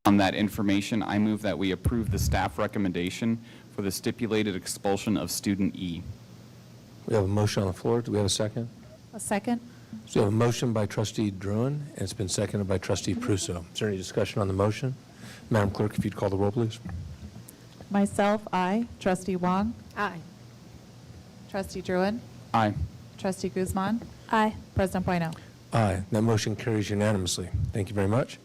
On that information, I move that we approve the staff recommendation for the stipulated expulsion of student E. We have a motion on the floor. Do we have a second? A second. So we have a motion by Trustee Druin, and it's been seconded by Trustee Prusso. Is there any discussion on the motion? Madam Clerk, if you'd call the roll, please. Myself, aye. Trustee Wong. Aye. Trustee Druin. Aye. Trustee Guzman. Aye. President Bueno. Aye. That motion carries unanimously. Thank you very much.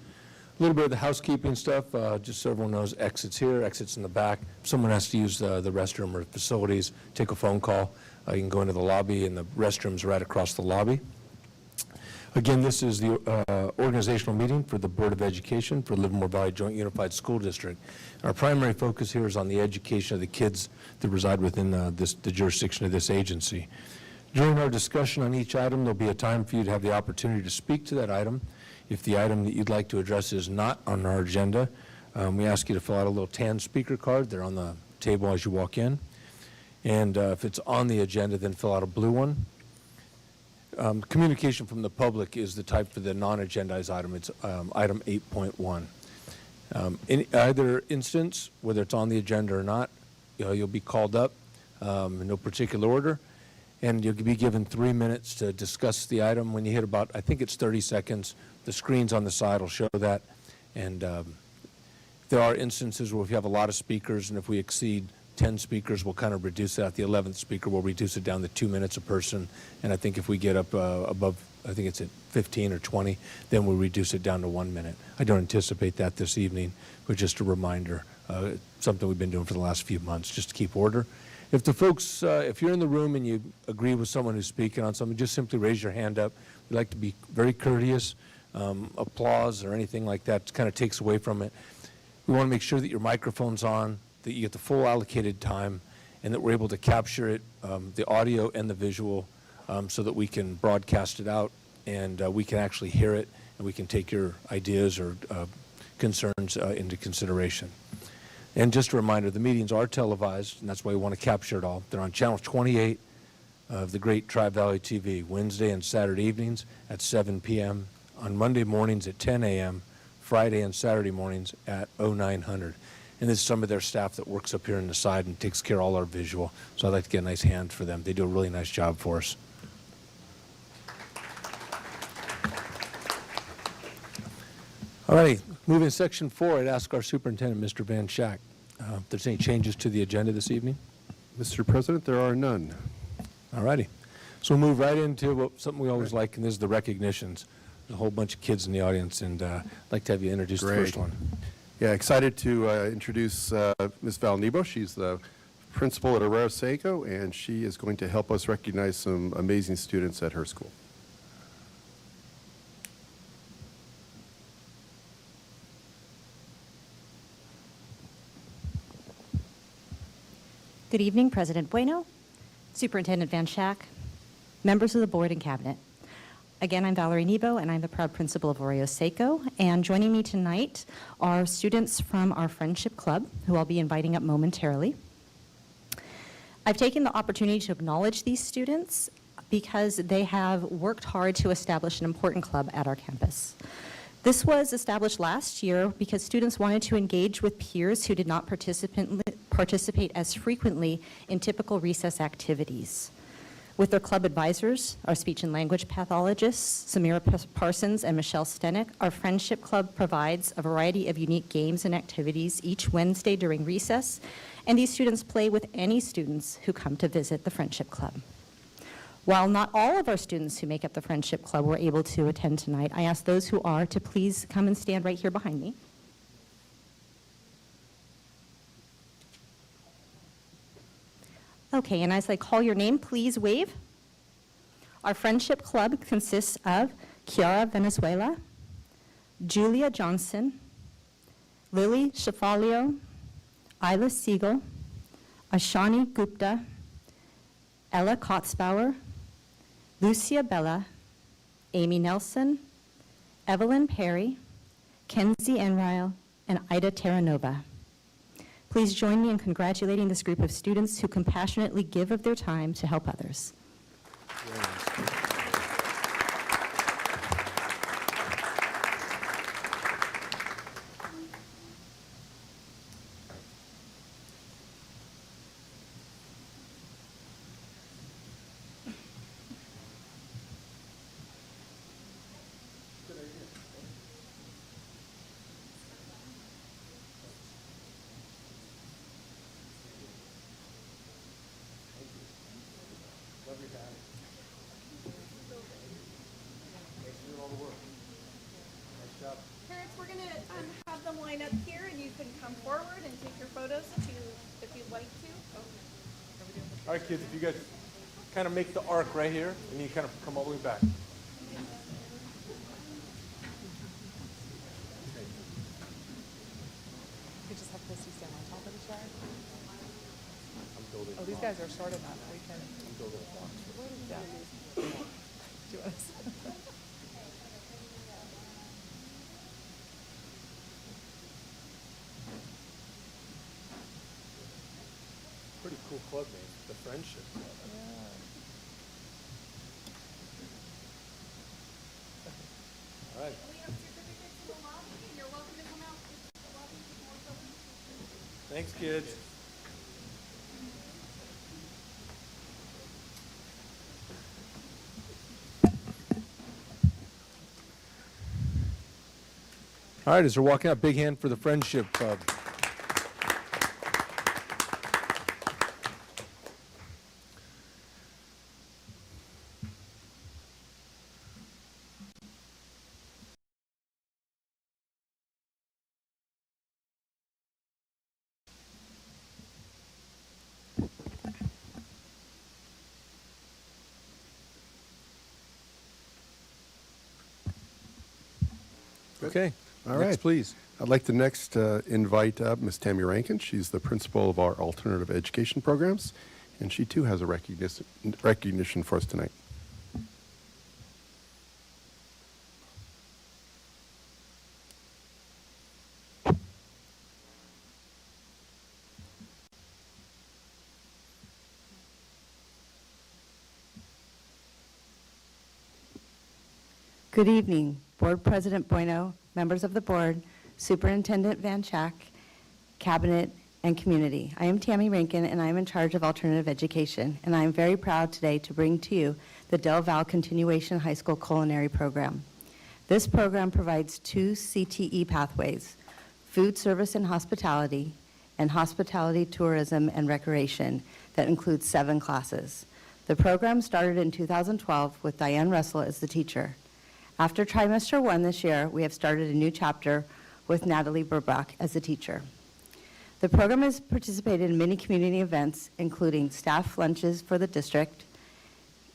A little bit of the housekeeping stuff, just so everyone knows, exits here, exits in the back. If someone has to use the restroom or facilities, take a phone call. You can go into the lobby, and the restrooms are right across the lobby. Again, this is the organizational meeting for the Board of Education for Livermore Valley Joint Unified School District. Our primary focus here is on the education of the kids that reside within the jurisdiction of this agency. During our discussion on each item, there'll be a time for you to have the opportunity to speak to that item. If the item that you'd like to address is not on our agenda, we ask you to fill out a little tan speaker card. They're on the table as you walk in. And if it's on the agenda, then fill out a blue one. Communication from the public is the type for the non-agendized item. It's item 8.1. In either instance, whether it's on the agenda or not, you'll be called up in no particular order, and you'll be given 3 minutes to discuss the item. When you hit about, I think it's 30 seconds, the screens on the side will show that. And there are instances where if you have a lot of speakers, and if we exceed 10 speakers, we'll kind of reduce that. The 11th speaker, we'll reduce it down to 2 minutes a person. And I think if we get up above, I think it's at 15 or 20, then we'll reduce it down to 1 minute. I don't anticipate that this evening, but just a reminder, something we've been doing for the last few months, just to keep order. If the folks, if you're in the room and you agree with someone who's speaking on something, just simply raise your hand up. We like to be very courteous. Applause or anything like that kind of takes away from it. We want to make sure that your microphone's on, that you get the full allocated time, and that we're able to capture it, the audio and the visual, so that we can broadcast it out and we can actually hear it, and we can take your ideas or concerns into consideration. And just a reminder, the meetings are televised, and that's why we want to capture it all. They're on Channel 28 of the great Tri-Valley TV, Wednesday and Saturday evenings at 7 p.m., on Monday mornings at 10 a.m., Friday and Saturday mornings at 0900. And this is some of their staff that works up here on the side and takes care of all our visual. So I'd like to get a nice hand for them. They do a really nice job for us. All right, moving to section 4, I'd ask our superintendent, Mr. Van Schaak, if there's any changes to the agenda this evening. Mr. President, there are none. All righty. So we'll move right into something we always like, and this is the recognitions. There's a whole bunch of kids in the audience, and I'd like to have you introduce the first one. Yeah, excited to introduce Ms. Val Nebo. She's the principal at Arroyo Seco, and she is going to help us recognize some amazing students at her school. Good evening, President Bueno, Superintendent Van Schaak, members of the board and cabinet. Again, I'm Valerie Nebo, and I'm the proud principal of Arroyo Seco. And joining me tonight are students from our Friendship Club, who I'll be inviting up momentarily. I've taken the opportunity to acknowledge these students because they have worked hard to establish an important club at our campus. This was established last year because students wanted to engage with peers who did not participate as frequently in typical recess activities. With their club advisors, our speech and language pathologists, Samira Parsons and Michelle Stenick, our Friendship Club provides a variety of unique games and activities each Wednesday during recess, and these students play with any students who come to visit the Friendship Club. While not all of our students who make up the Friendship Club were able to attend tonight, I ask those who are to please come and stand right here behind me. Okay, and as I call your name, please wave. Our Friendship Club consists of Kiara Venezuela, Julia Johnson, Lily Shafalio, Isla Siegel, Ashani Gupta, Ella Kotzbauer, Lucia Bella, Amy Nelson, Evelyn Perry, Kenzie Enrile, and Ida Terranova. Please join me in congratulating this group of students who compassionately give of their time to help others. All right, kids, if you guys kind of make the arc right here, and you kind of come all the way back. You just have Christy stand on top of the chair. Oh, these guys are short enough. We can. I'm building a box. Yeah. Do you want us? Pretty cool club name, the Friendship Club. All right. Thanks, kids. All right, as we're walking out, big hand for the Friendship Club. Okay. All Next, right. please. I'd like to next invite up Ms. Tammy Rankin. She's the principal of our alternative education programs, and she too has a recognition for us tonight. Good evening, Board President Bueno, members of the board, Superintendent Van Schack, Cabinet, and community. I am Tammy Rankin, and I am in charge of alternative education, and I am very proud today to bring to you the Del Val Continuation High School Culinary Program. This program provides 2 CTE pathways, food service and hospitality tourism and recreation, that includes 7 classes. The program started in 2012 with Diane Russell as the teacher. After trimester 1 this year, we have started a new chapter with Natalie Burbach as the teacher. The program has participated in many community events, including staff lunches for the district,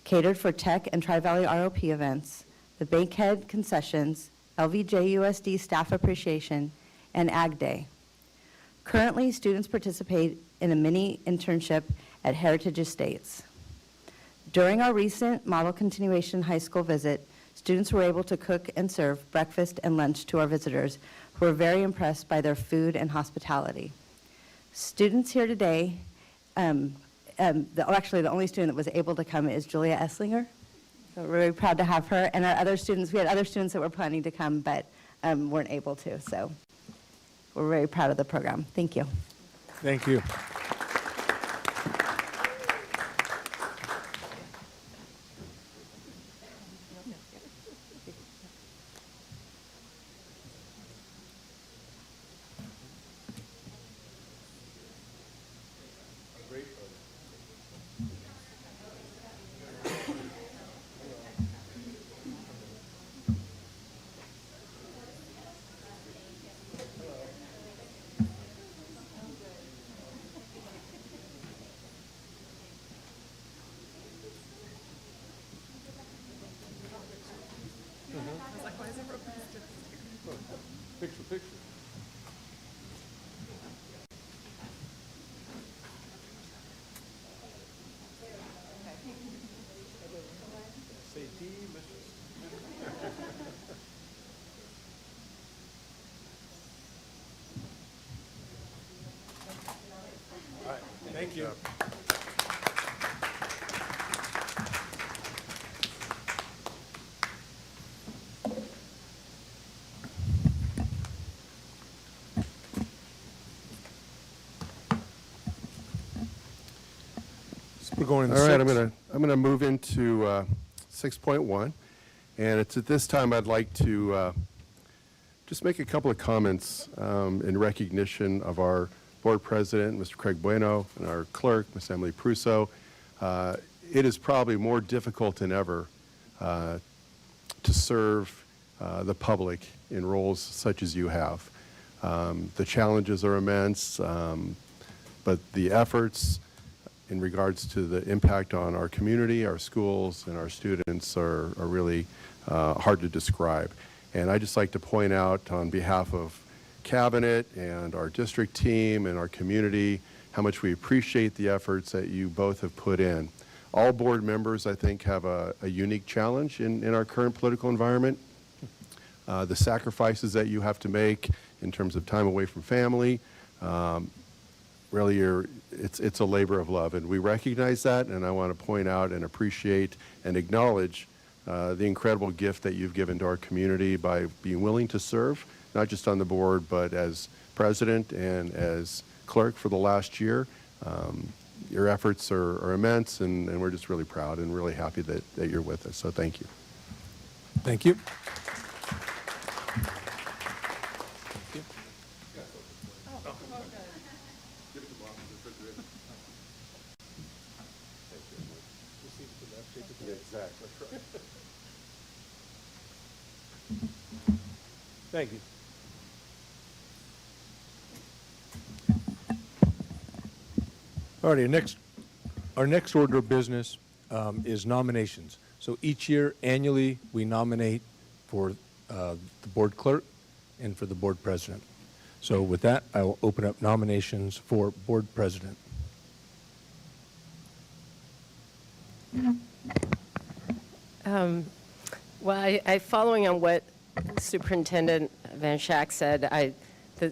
catered for Tech and Tri-Valley ROP events, the Bankhead concessions, LVJUSD staff appreciation, and Ag Day. Currently, students participate in a mini internship at Heritage Estates. During our recent Model Continuation High School visit, students were able to cook and serve breakfast and lunch to our visitors, who were very impressed by their food and hospitality. Students here today, actually the only student that was able to come is Julia Esslinger. So we're very proud to have her. And our other students, we had other students that were planning to come but weren't able to. So we're very proud of the program. Thank you. Thank you. Picture. Say All right, thank you. We're going to All right, 6. I'm gonna move into 6.1, and it's at this time I'd like to just make a couple of comments in recognition of our board president, Mr. Craig Bueno, and our clerk, Ms. Emily Prusso. It is probably more difficult than ever to serve the public in roles such as you have. The challenges are immense, but the efforts in regards to the impact on our community, our schools, and our students are really hard to describe. And I'd just like to point out on behalf of Cabinet and our district team and our community how much we appreciate the efforts that you both have put in. All board members, I think, have a unique challenge in our current political environment. The sacrifices that you have to make in terms of time away from family, really it's a labor of love, and we recognize that, and I want to point out and appreciate and acknowledge the incredible gift that you've given to our community by being willing to serve, not just on the board, but as president and as clerk for the last year. Your efforts are immense, and we're just really proud and really happy that you're with us, so thank you. Thank you. Thank you. All righty, our next order of business is nominations. So each year, annually, we nominate for the board clerk and for the board president. So with that, I will open up nominations for board president. Well, following on what Superintendent Van Schack said,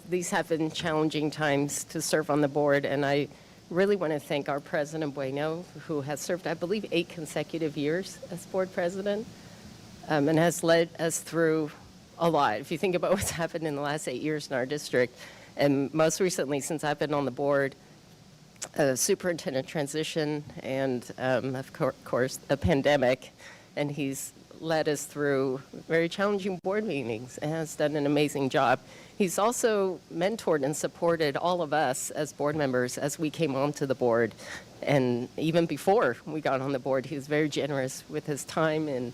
these have been challenging times to serve on the board, and I really want to thank our President Bueno, who has served, I believe, 8 consecutive years as board president, and has led us through a lot. If you think about what's happened in the last 8 years in our district, and most recently, since I've been on the board, superintendent transition and, of course, a pandemic, and he's led us through very challenging board meetings and has done an amazing job. He's also mentored and supported all of us as board members as we came onto the board. And even before we got on the board, he was very generous with his time and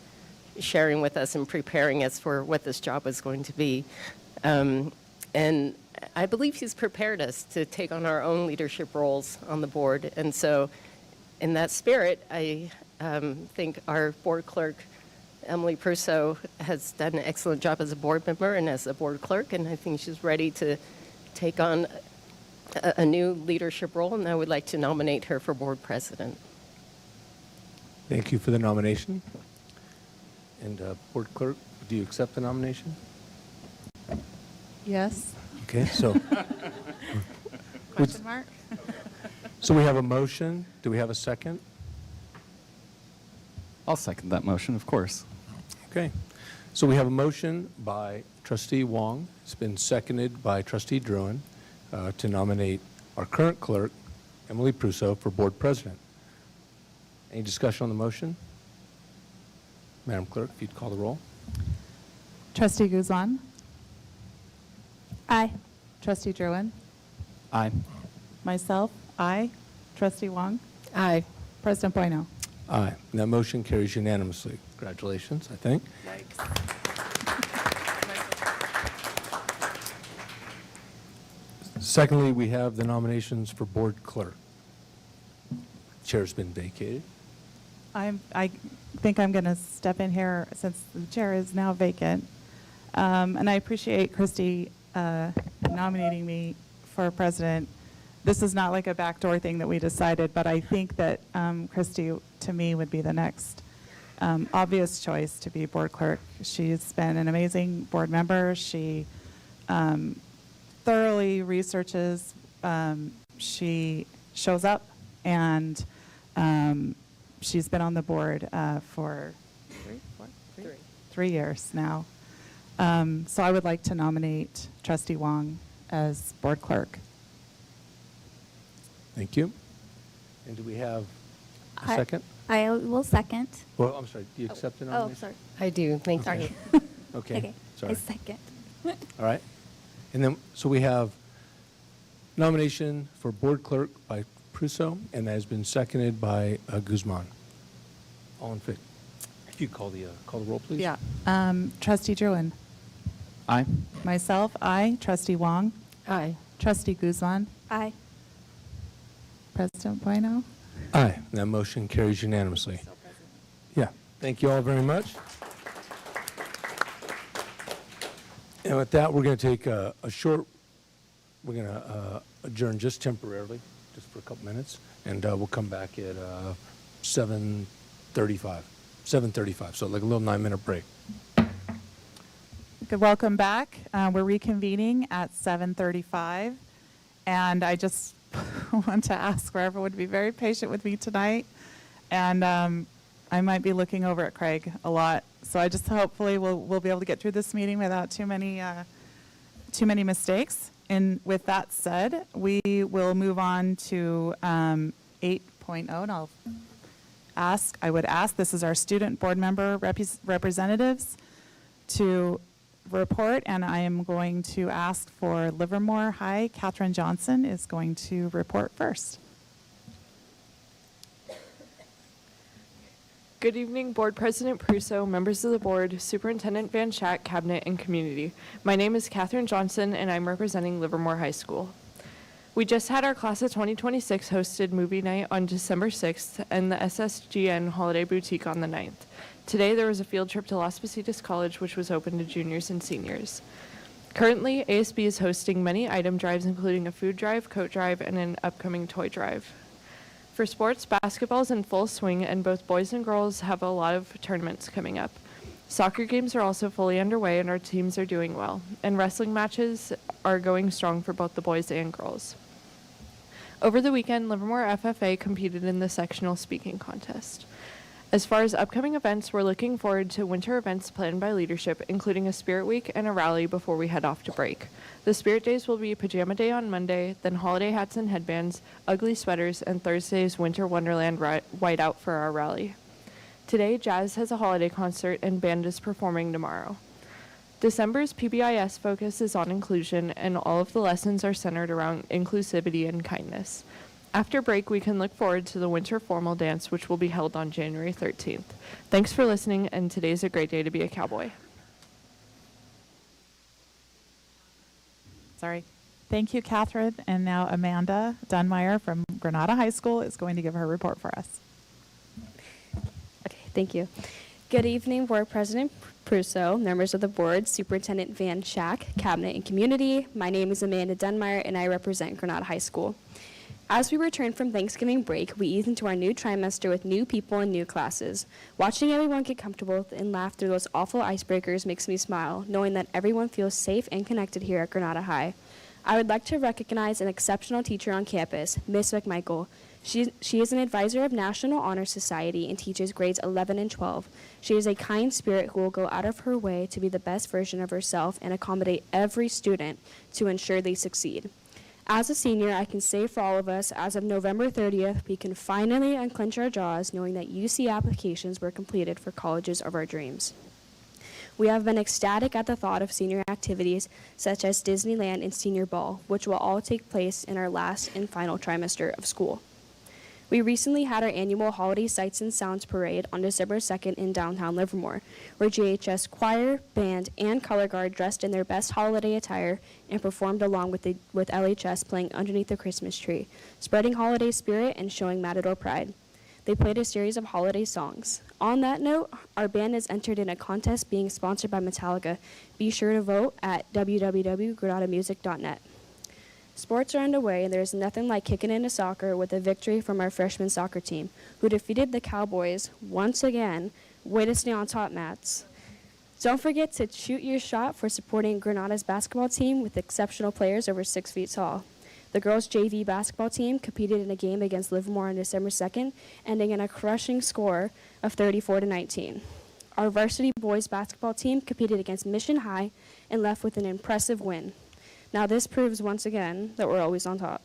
sharing with us and preparing us for what this job was going to be. And I believe he's prepared us to take on our own leadership roles on the board. And so in that spirit, I think our board clerk, Emily Prusso, has done an excellent job as a board member and as a board clerk, and I think she's ready to take on a new leadership role, and I would like to nominate her for board president. Thank you for the nomination. And board clerk, do you accept the nomination? Yes? Okay, so, Question mark? so we have a motion. Do we have a second? I'll second that motion, of course. Okay. So we have a motion by Trustee Wong. It's been seconded by Trustee Druin to nominate our current clerk, Emily Prusso, for board president. Any discussion on the motion? Madam Clerk, if you'd call the roll. Trustee Guzman? Aye. Trustee Druin? Aye. Myself? Aye. Trustee Wong? Aye. President Bueno? Aye. And that motion carries unanimously. Congratulations, I think. Secondly, we have the nominations for board clerk. Chair's been vacated. I think I'm going to step in here since the chair is now vacant. And I appreciate Christy nominating me for president. This is not like a backdoor thing that we decided, but I think that Christy, to me, would be the next obvious choice to be board clerk. She's been an amazing board member. She thoroughly researches. She shows up, and she's been on the board for 3 years now. So I would like to nominate Trustee Wong as board clerk. Thank you. And do we have a second? I will second. Well, I'm sorry, do you accept the Oh, nomination? sorry. I do, thank you. Sorry. Okay, Okay, sorry. I second. All right. And then, so we have nomination for board clerk by Prusso, and that has been seconded by Guzman. All in favor? If you call the roll, please. Yeah. Trustee Druin. Aye. Myself, aye. Trustee Wong. Aye. Trustee Guzman. Aye. President Bueno. Aye. That motion carries unanimously. Yeah. Thank you all very much. And with that, we're going to take a short, we're going to adjourn just temporarily, just for a couple minutes, and we'll come back at 7:35. 7:35, so like a little 9-minute break. Good, welcome back. We're reconvening at 7:35, and I just want to ask for everyone to be very patient with me tonight, and I might be looking over at Craig a lot, so I just hopefully we'll be able to get through this meeting without too many mistakes. And with that said, we will move on to 8.0, and I would ask, this is our student board member representatives to report, and I am going to ask for Livermore High. Catherine Johnson is going to report first. Good evening, Board President Prusso, members of the board, Superintendent Van Schack, Cabinet, and community. My name is Catherine Johnson, and I'm representing Livermore High School. We just had our class of 2026 hosted movie night on December 6th and the SSGN Holiday Boutique on the 9th. Today, there was a field trip to Las Positas College, which was open to juniors and seniors. Currently, ASB is hosting many item drives, including a food drive, coat drive, and an upcoming toy drive. For sports, basketball is in full swing, and both boys and girls have a lot of tournaments coming up. Soccer games are also fully underway, and our teams are doing well. And wrestling matches are going strong for both the boys and girls. Over the weekend, Livermore FFA competed in the sectional speaking contest. As far as upcoming events, we're looking forward to winter events planned by leadership, including a Spirit Week and a rally before we head off to break. The Spirit Days will be Pajama Day on Monday, then holiday hats and headbands, ugly sweaters, and Thursday's Winter Wonderland whiteout for our rally. Today, Jazz has a holiday concert and band is performing tomorrow. December's PBIS focus is on inclusion, and all of the lessons are centered around inclusivity and kindness. After break, we can look forward to the winter formal dance, which will be held on January 13th. Thanks for listening, and today's a great day to be a cowboy. Sorry. Thank you, Catherine. And now Amanda Dunmeyer from Granada High School is going to give her report for us. Okay, thank you. Good evening, Board President Prusso, members of the board, Superintendent Van Schack, Cabinet and Community. My name is Amanda Dunmeyer, and I represent Granada High School. As we return from Thanksgiving break, we ease into our new trimester with new people and new classes. Watching everyone get comfortable and laugh through those awful icebreakers makes me smile, knowing that everyone feels safe and connected here at Granada High. I would like to recognize an exceptional teacher on campus, Miss McMichael. She is an advisor of National Honor Society and teaches grades 11 and 12. She is a kind spirit who will go out of her way to be the best version of herself and accommodate every student to ensure they succeed. As a senior, I can say for all of us, as of November 30th, we can finally unclench our jaws knowing that UC applications were completed for colleges of our dreams. We have been ecstatic at the thought of senior activities such as Disneyland and Senior Ball, which will all take place in our last and final trimester of school. We recently had our annual Holiday Sights and Sounds Parade on December 2nd in downtown Livermore, where GHS choir, band, and color guard dressed in their best holiday attire and performed along with LHS playing underneath the Christmas tree, spreading holiday spirit and showing Matador pride. They played a series of holiday songs. On that note, our band has entered in a contest being sponsored by Metallica. Be sure to vote at www.granadamusic.net. Sports are underway, and there is nothing like kicking into soccer with a victory from our freshman soccer team, who defeated the Cowboys once again. Way to stay on top, Mats. Don't forget to shoot your shot for supporting Granada's basketball team with exceptional players over 6 feet tall. The girls' JV basketball team competed in a game against Livermore on December 2nd, ending in a crushing score of 34-19. Our varsity boys basketball team competed against Mission High and left with an impressive win. Now this proves once again that we're always on top.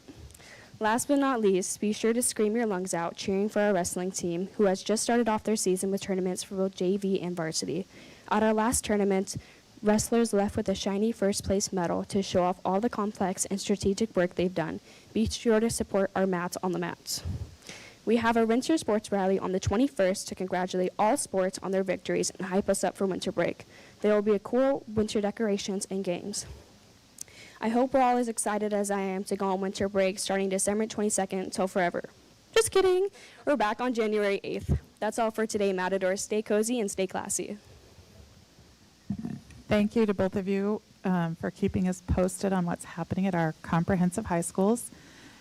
Last but not least, be sure to scream your lungs out cheering for our wrestling team, who has just started off their season with tournaments for both JV and varsity. At our last tournament, wrestlers left with a shiny first place medal to show off all the complex and strategic work they've done. Be sure to support our mats on the mats. We have a winter sports rally on the 21st to congratulate all sports on their victories and hype us up for winter break. There will be a cool winter decorations and games. I hope we're all as excited as I am to go on winter break starting December 22nd till forever. Just kidding. We're back on January 8th. That's all for today, Matadors. Stay cozy and stay classy. Thank you to both of you for keeping us posted on what's happening at our comprehensive high schools.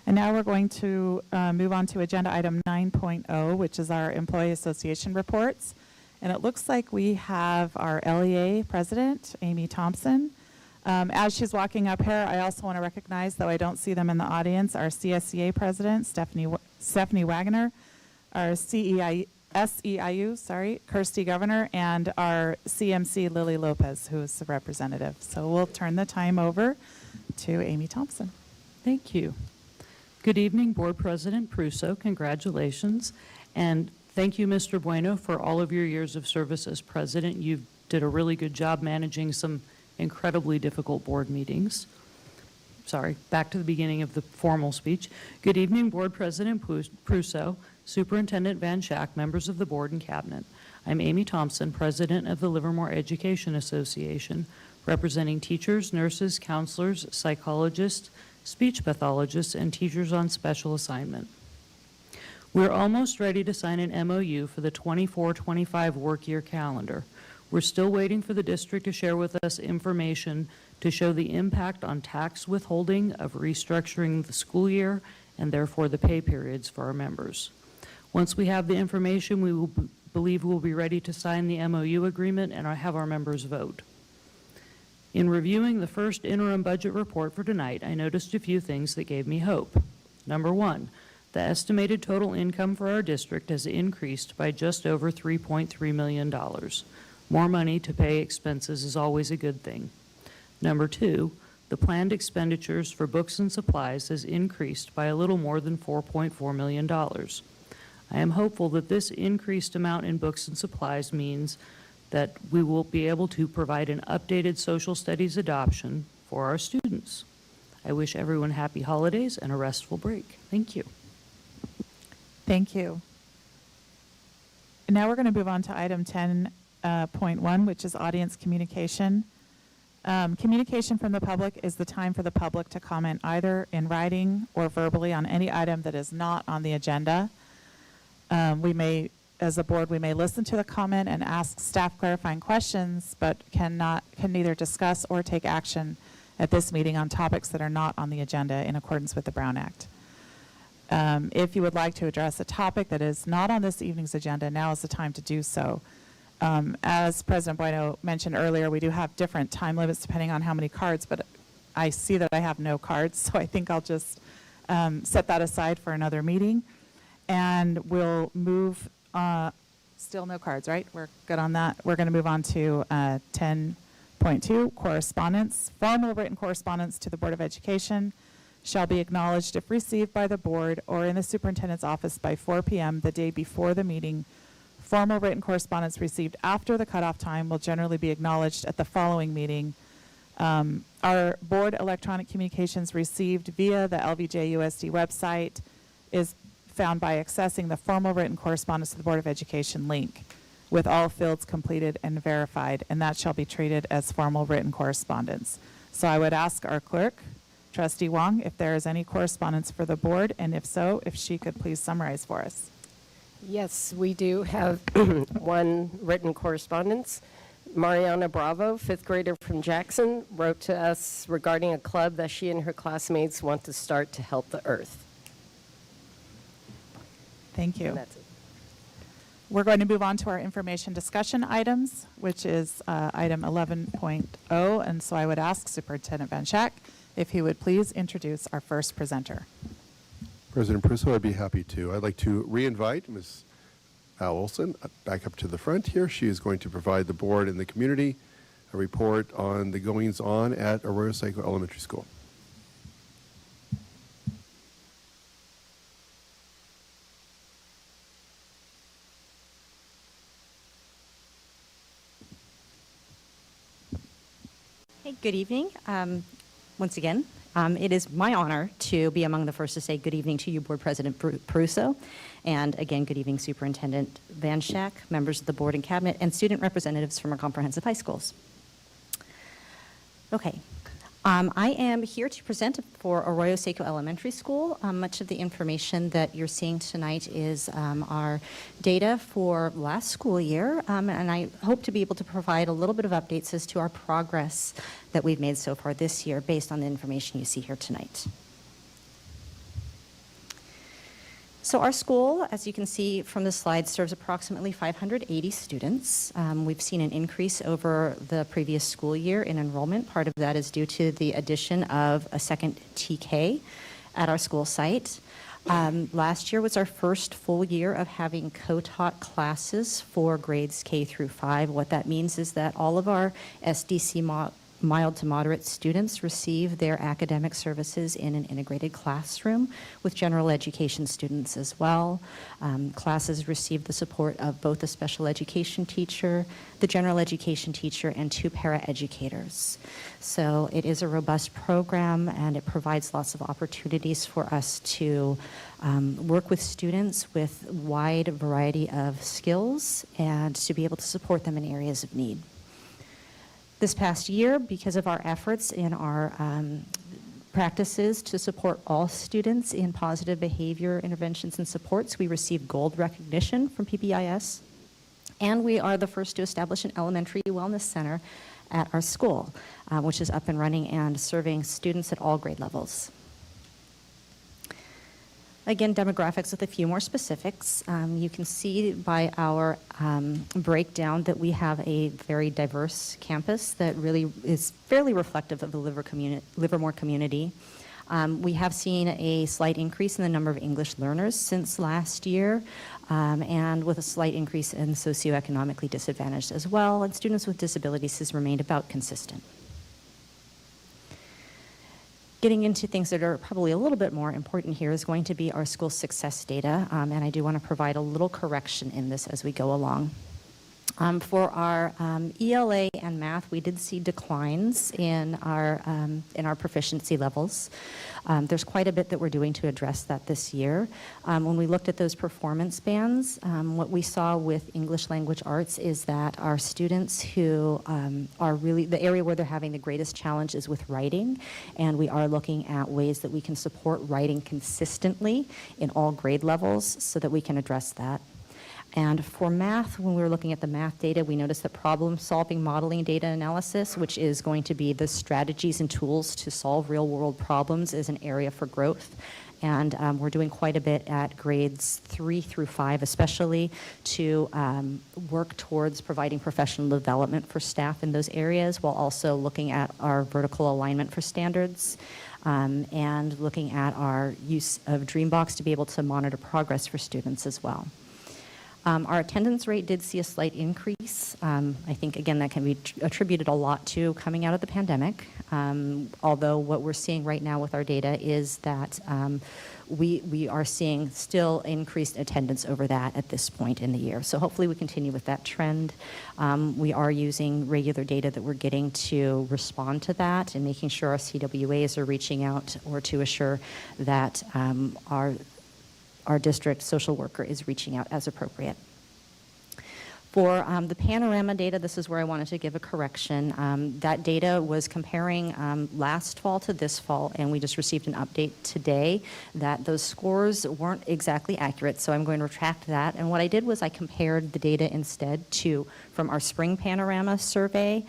And now we're going to move on to agenda item 9.0, which is our employee association reports. And it looks like we have our LEA president, Amy Thompson. As she's walking up here, I also want to recognize, though I don't see them in the audience, our CSEA president, Stephanie Wagner, our SEIU, Kirsty Governor, and our CMC, Lily Lopez, who is the representative. So we'll turn the time over to Amy Thompson. Thank you. Good evening, Board President Prusso. Congratulations. And thank you, Mr. Bueno, for all of your years of service as president. You did a really good job managing some incredibly difficult board meetings. Sorry, back to the beginning of the formal speech. Good evening, Board President Prusso, Superintendent Van Schack, members of the board and cabinet. I'm Amy Thompson, president of the Livermore Education Association, representing teachers, nurses, counselors, psychologists, speech pathologists, and teachers on special assignment. We're almost ready to sign an MOU for the 24-25 work year calendar. We're still waiting for the district to share with us information to show the impact on tax withholding of restructuring the school year and therefore the pay periods for our members. Once we have the information, we will believe we'll be ready to sign the MOU agreement and have our members vote. In reviewing the first interim budget report for tonight, I noticed a few things that gave me hope. Number one, the estimated total income for our district has increased by just over $3.3 million. More money to pay expenses is always a good thing. Number two, the planned expenditures for books and supplies has increased by a little more than $4.4 million. I am hopeful that this increased amount in books and supplies means that we will be able to provide an updated social studies adoption for our students. I wish everyone happy holidays and a restful break. Thank you. Thank you. And now we're going to move on to item 10.1, which is audience communication. Communication from the public is the time for the public to comment either in writing or verbally on any item that is not on the agenda. As a board, we may listen to the comment and ask staff clarifying questions, but can neither discuss or take action at this meeting on topics that are not on the agenda in accordance with the Brown Act. If you would like to address a topic that is not on this evening's agenda, now is the time to do so. As President Bueno mentioned earlier, we do have different time limits depending on how many cards, but I see that I have no cards, so I think I'll just set that aside for another meeting. And we'll move, still no cards, right? We're good on that. We're going to move on to 10.2, correspondence. Formal written correspondence to the Board of Education shall be acknowledged if received by the board or in the superintendent's office by 4 p.m. the day before the meeting. Formal written correspondence received after the cutoff time will generally be acknowledged at the following meeting. Our board electronic communications received via the LVJUSD website is found by accessing the formal written correspondence to the Board of Education link with all fields completed and verified, and that shall be treated as formal written correspondence. So I would ask our clerk, Trustee Wong, if there is any correspondence for the board, and if so, if she could please summarize for us. Yes, we do have one written correspondence. Mariana Bravo, fifth grader from Jackson, wrote to us regarding a club that she and her classmates want to start to help the earth. Thank you. And that's it. We're going to move on to our information discussion items, which is item 11.0. And so I would ask Superintendent Van Schack if he would please introduce our first presenter. President Prusso, I'd be happy to. I'd like to re-invite Ms. Al Olson back up to the front here. She is going to provide the board and the community a report on the goings-on at Arroyo Seco Elementary School. Hey, good evening. Once again, it is my honor to be among the first to say good evening to you, Board President Prusso, and again, good evening, Superintendent Van Schack, members of the board and cabinet, and student representatives from our comprehensive high schools. Okay. I am here to present for Arroyo Seco Elementary School. Much of the information that you're seeing tonight is our data for last school year, and I hope to be able to provide a little bit of updates as to our progress that we've made so far this year based on the information you see here tonight. So our school, as you can see from the slide, serves approximately 580 students. We've seen an increase over the previous school year in enrollment. Part of that is due to the addition of a second TK at our school site. Last year was our first full year of having co-taught classes for grades K through 5. What that means is that all of our SDC mild to moderate students receive their academic services in an integrated classroom with general education students as well. Classes receive the support of both a special education teacher, the general education teacher, and 2 paraeducators. So it is a robust program, and it provides lots of opportunities for us to work with students with a wide variety of skills and to be able to support them in areas of need. This past year, because of our efforts in our practices to support all students in positive behavior interventions and supports, we received gold recognition from PBIS, and we are the first to establish an elementary wellness center at our school, which is up and running and serving students at all grade levels. Again, demographics with a few more specifics. You can see by our breakdown that we have a very diverse campus that really is fairly reflective of the Livermore community. We have seen a slight increase in the number of English learners since last year, and with a slight increase in socioeconomically disadvantaged as well, and students with disabilities has remained about consistent. Getting into things that are probably a little bit more important here is going to be our school success data, and I do want to provide a little correction in this as we go along. For our ELA and math, we did see declines in our proficiency levels. There's quite a bit that we're doing to address that this year. When we looked at those performance bands, what we saw with English language arts is that our students who are really, the area where they're having the greatest challenge is with writing, and we are looking at ways that we can support writing consistently in all grade levels so that we can address that. And for math, when we were looking at the math data, we noticed that problem-solving modeling data analysis, which is going to be the strategies and tools to solve real-world problems, is an area for growth. And we're doing quite a bit at grades 3 through 5, especially to work towards providing professional development for staff in those areas, while also looking at our vertical alignment for standards. And looking at our use of Dreambox to be able to monitor progress for students as well. Our attendance rate did see a slight increase. I think, again, that can be attributed a lot to coming out of the pandemic, although what we're seeing right now with our data is that we are seeing still increased attendance over that at this point in the year. So hopefully we continue with that trend. We are using regular data that we're getting to respond to that and making sure our CWAs are reaching out or to assure that our district social worker is reaching out as appropriate. For the panorama data, this is where I wanted to give a correction. That data was comparing last fall to this fall, and we just received an update today that those scores weren't exactly accurate, so I'm going to retract that. And what I did was I compared the data instead from our spring panorama survey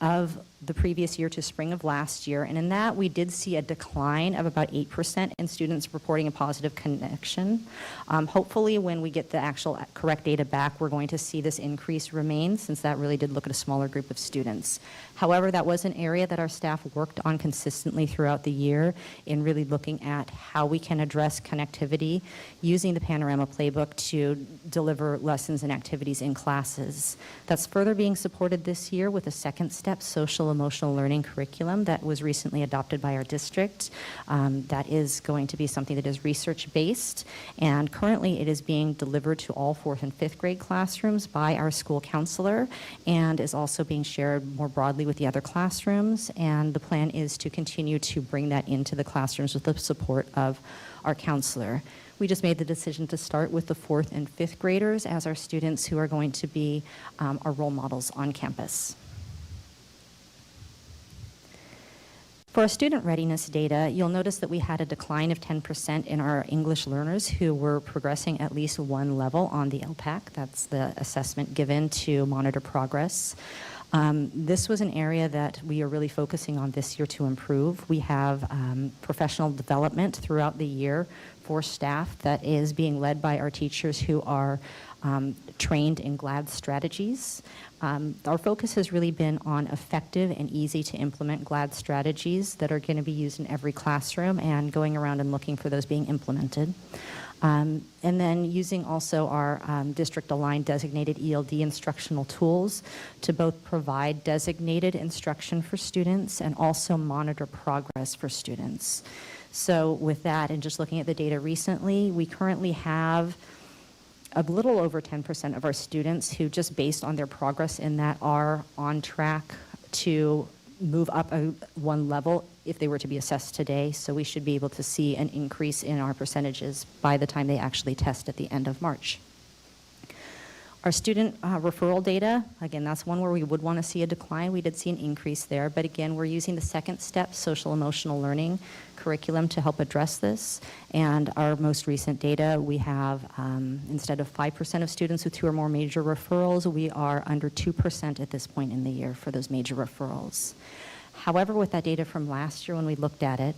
of the previous year to spring of last year, and in that we did see a decline of about 8% in students reporting a positive connection. Hopefully when we get the actual correct data back, we're going to see this increase remain, since that really did look at a smaller group of students. However, that was an area that our staff worked on consistently throughout the year in really looking at how we can address connectivity using the Panorama Playbook to deliver lessons and activities in classes. That's further being supported this year with a second step social emotional learning curriculum that was recently adopted by our district. That is going to be something that is research-based, and currently it is being delivered to all 4th and 5th grade classrooms by our school counselor, and is also being shared more broadly with the other classrooms, and the plan is to continue to bring that into the classrooms with the support of our counselor. We just made the decision to start with the 4th and 5th graders as our students who are going to be our role models on campus. For our student readiness data, you'll notice that we had a decline of 10% in our English learners who were progressing at least one level on the LPAC. That's the assessment given to monitor progress. This was an area that we are really focusing on this year to improve. We have professional development throughout the year for staff that is being led by our teachers who are trained in GLAD strategies. Our focus has really been on effective and easy to implement GLAD strategies that are going to be used in every classroom and going around and looking for those being implemented. And then using also our district-aligned designated ELD instructional tools to both provide designated instruction for students and also monitor progress for students. So with that, and just looking at the data recently, we currently have a little over 10% of our students who, just based on their progress in that, are on track to move up one level if they were to be assessed today. So we should be able to see an increase in our percentages by the time they actually test at the end of March. Our student referral data, again, that's one where we would want to see a decline. We did see an increase there, but again, we're using the second step, social emotional learning curriculum, to help address this. And our most recent data, we have, instead of 5% of students with 2 or more major referrals, we are under 2% at this point in the year for those major referrals. However, with that data from last year when we looked at it,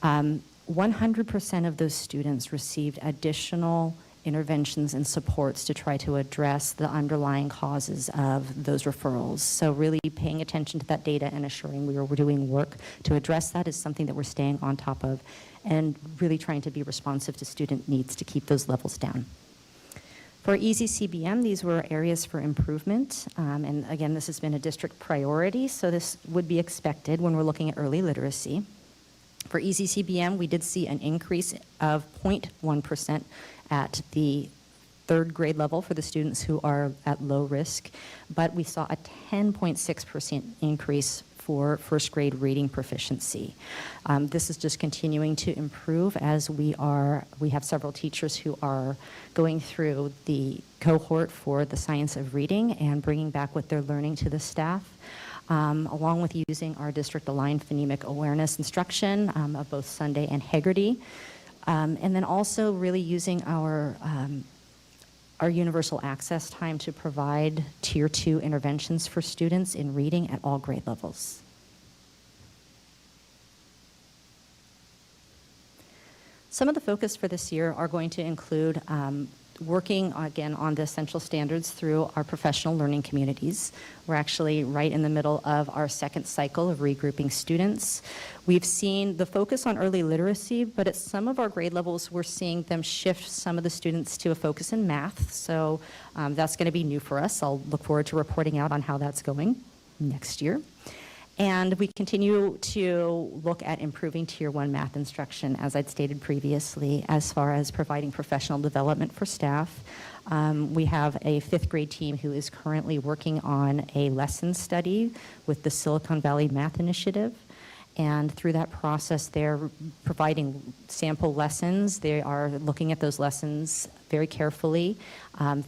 100% of those students received additional interventions and supports to try to address the underlying causes of those referrals. So really paying attention to that data and assuring we're doing work to address that is something that we're staying on top of, and really trying to be responsive to student needs to keep those levels down. For Easy CBM, these were areas for improvement, and again, this has been a district priority, so this would be expected when we're looking at early literacy. For Easy CBM, we did see an increase of 0.1% at the 3rd grade level for the students who are at low risk, but we saw a 10.6% increase for 1st grade reading proficiency. This is just continuing to improve as we have several teachers who are going through the cohort for the science of reading and bringing back what they're learning to the staff. Along with using our district-aligned phonemic awareness instruction of both Sunday and Haggerty. And then also really using our universal access time to provide Tier 2 interventions for students in reading at all grade levels. Some of the focus for this year are going to include working again on the essential standards through our professional learning communities. We're actually right in the middle of our 2nd cycle of regrouping students. We've seen the focus on early literacy, but at some of our grade levels, we're seeing them shift some of the students to a focus in math. So that's going to be new for us. I'll look forward to reporting out on how that's going next year. And we continue to look at improving Tier 1 math instruction, as I'd stated previously, as far as providing professional development for staff. We have a 5th grade team who is currently working on a lesson study with the Silicon Valley Math Initiative. And through that process, they're providing sample lessons. They are looking at those lessons very carefully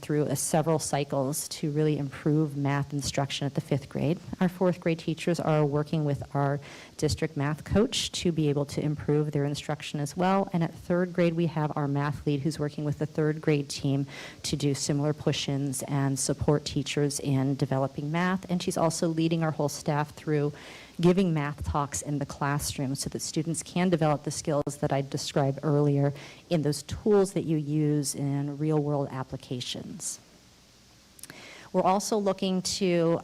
through several cycles to really improve math instruction at the 5th grade. Our 4th grade teachers are working with our district math coach to be able to improve their instruction as well. And at 3rd grade, we have our math lead who's working with the 3rd grade team to do similar push-ins and support teachers in developing math. And she's also leading our whole staff through giving math talks in the classroom so that students can develop the skills that I described earlier in those tools that you use in real-world applications. We're also looking to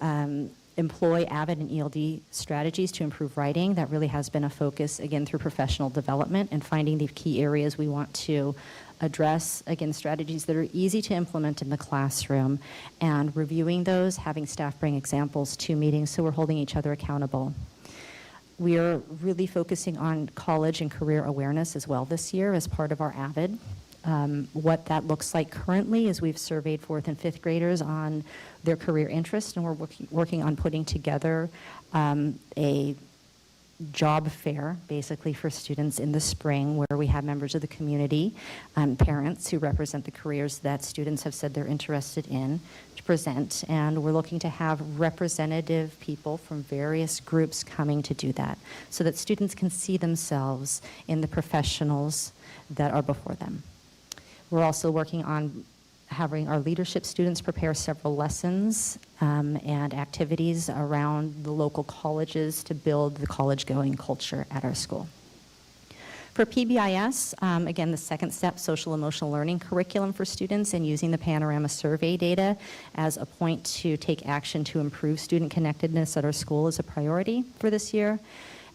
employ AVID and ELD strategies to improve writing. That really has been a focus, again, through professional development and finding the key areas we want to address, again, strategies that are easy to implement in the classroom, and reviewing those, having staff bring examples to meetings so we're holding each other accountable. We are really focusing on college and career awareness as well this year as part of our AVID. What that looks like currently is we've surveyed 4th and 5th graders on their career interest, and we're working on putting together a job fair, basically, for students in the spring, where we have members of the community, parents who represent the careers that students have said they're interested in, to present. And we're looking to have representative people from various groups coming to do that, so that students can see themselves in the professionals that are before them. We're also working on having our leadership students prepare several lessons and activities around the local colleges to build the college-going culture at our school. For PBIS, again, the second step, social emotional learning curriculum for students, and using the Panorama survey data as a point to take action to improve student connectedness at our school is a priority for this year.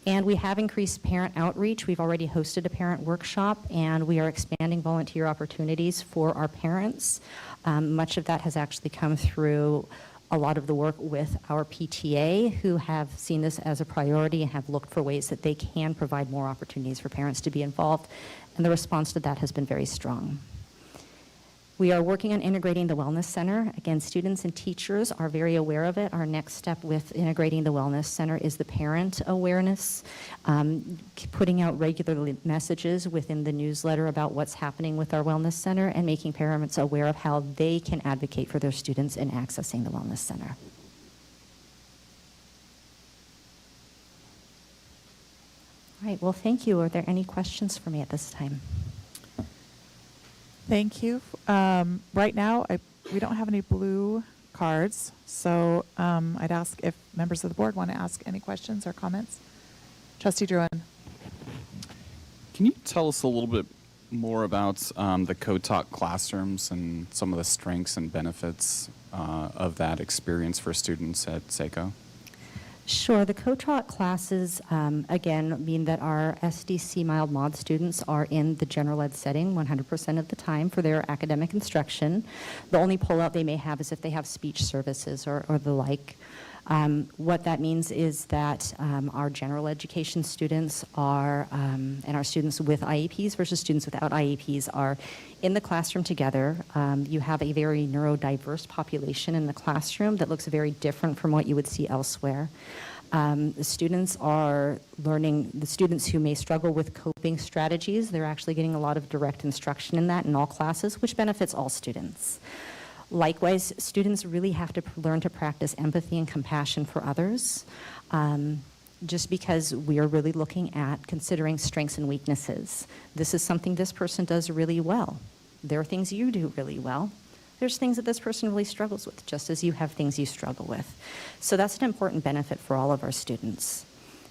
And we have increased parent outreach. We've already hosted a parent workshop, and we are expanding volunteer opportunities for our parents. Much of that has actually come through a lot of the work with our PTA, who have seen this as a priority and have looked for ways that they can provide more opportunities for parents to be involved. And the response to that has been very strong. We are working on integrating the Wellness Center. Again, students and teachers are very aware of it. Our next step with integrating the Wellness Center is the parent awareness, putting out regular messages within the newsletter about what's happening with our Wellness Center, and making parents aware of how they can advocate for their students in accessing the Wellness Center. All right, well, thank you. Are there any questions for me at this time? Thank you. Right now, we don't have any blue cards, so I'd ask if members of the board want to ask any questions or comments. Trustee Druin. Can you tell us a little bit more about the co-taught classrooms and some of the strengths and benefits of that experience for students at SACO? Sure. The co-taught classes, again, mean that our SDC mild mod students are in the general ed setting 100% of the time for their academic instruction. The only pullout they may have is if they have speech services or the like. What that means is that our general education students are, and our students with IEPs versus students without IEPs are in the classroom together. You have a very neurodiverse population in the classroom that looks very different from what you would see elsewhere. The students are learning, the students who may struggle with coping strategies, they're actually getting a lot of direct instruction in that in all classes, which benefits all students. Likewise, students really have to learn to practice empathy and compassion for others, just because we are really looking at considering strengths and weaknesses. This is something this person does really well. There are things you do really well. There's things that this person really struggles with, just as you have things you struggle with. So that's an important benefit for all of our students.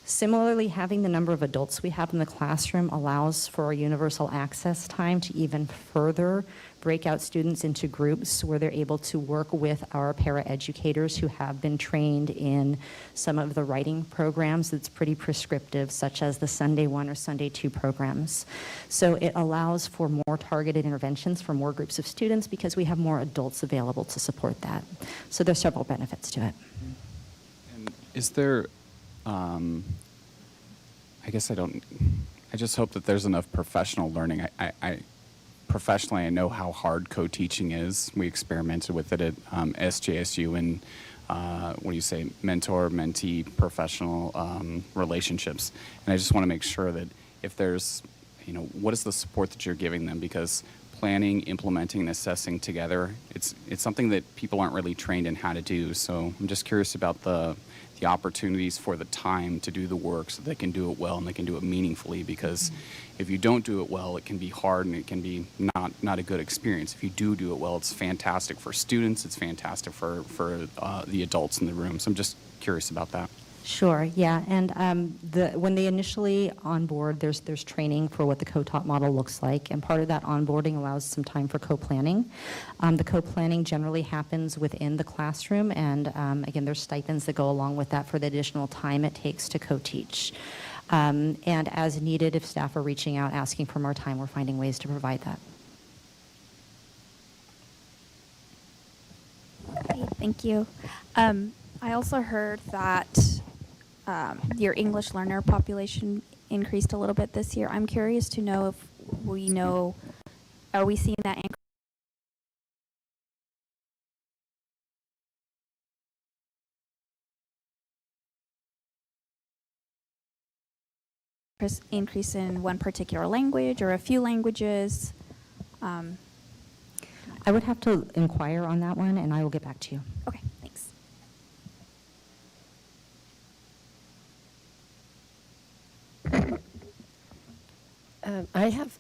Similarly, having the number of adults we have in the classroom allows for our universal access time to even further break out students into groups where they're able to work with our paraeducators who have been trained in some of the writing programs that's pretty prescriptive, such as the Sunday 1 or Sunday 2 programs. So it allows for more targeted interventions for more groups of students because we have more adults available to support that. So there's several benefits to it. And is there, I just hope that there's enough professional learning. Professionally, I know how hard co-teaching is. We experimented with it at SJSU and mentor-mentee professional relationships. And I just want to make sure that if there's, what is the support that you're giving them? Because planning, implementing, and assessing together, it's something that people aren't really trained in how to do. So I'm just curious about the opportunities for the time to do the work so they can do it well and they can do it meaningfully, because if you don't do it well, it can be hard and it can be not a good experience. If you do it well, it's fantastic for students, it's fantastic for the adults in the room. So I'm just curious about that. Sure, yeah, and when they initially onboard, there's training for what the co-taught model looks like, and part of that onboarding allows some time for co-planning. The co-planning generally happens within the classroom, and again, there's stipends that go along with that for the additional time it takes to co-teach. And as needed, if staff are reaching out asking for more time, we're finding ways to provide that. Okay, thank you. I also heard that your English learner population increased a little bit this year. I'm curious to know if are we seeing that increase increase in one particular language or a few languages? I would have to inquire on that one, and I will get back to you. Okay, thanks. I have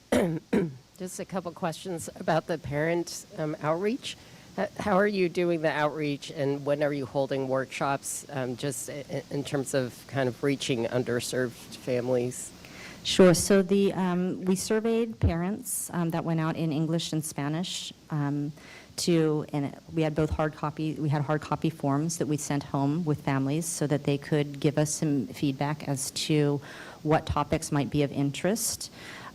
just a couple questions about the parent outreach. How are you doing the outreach, and when are you holding workshops, just in terms of kind of reaching underserved families? Sure. So we surveyed parents that went out in English and Spanish and we had both hard copy forms that we sent home with families so that they could give us some feedback as to what topics might be of interest.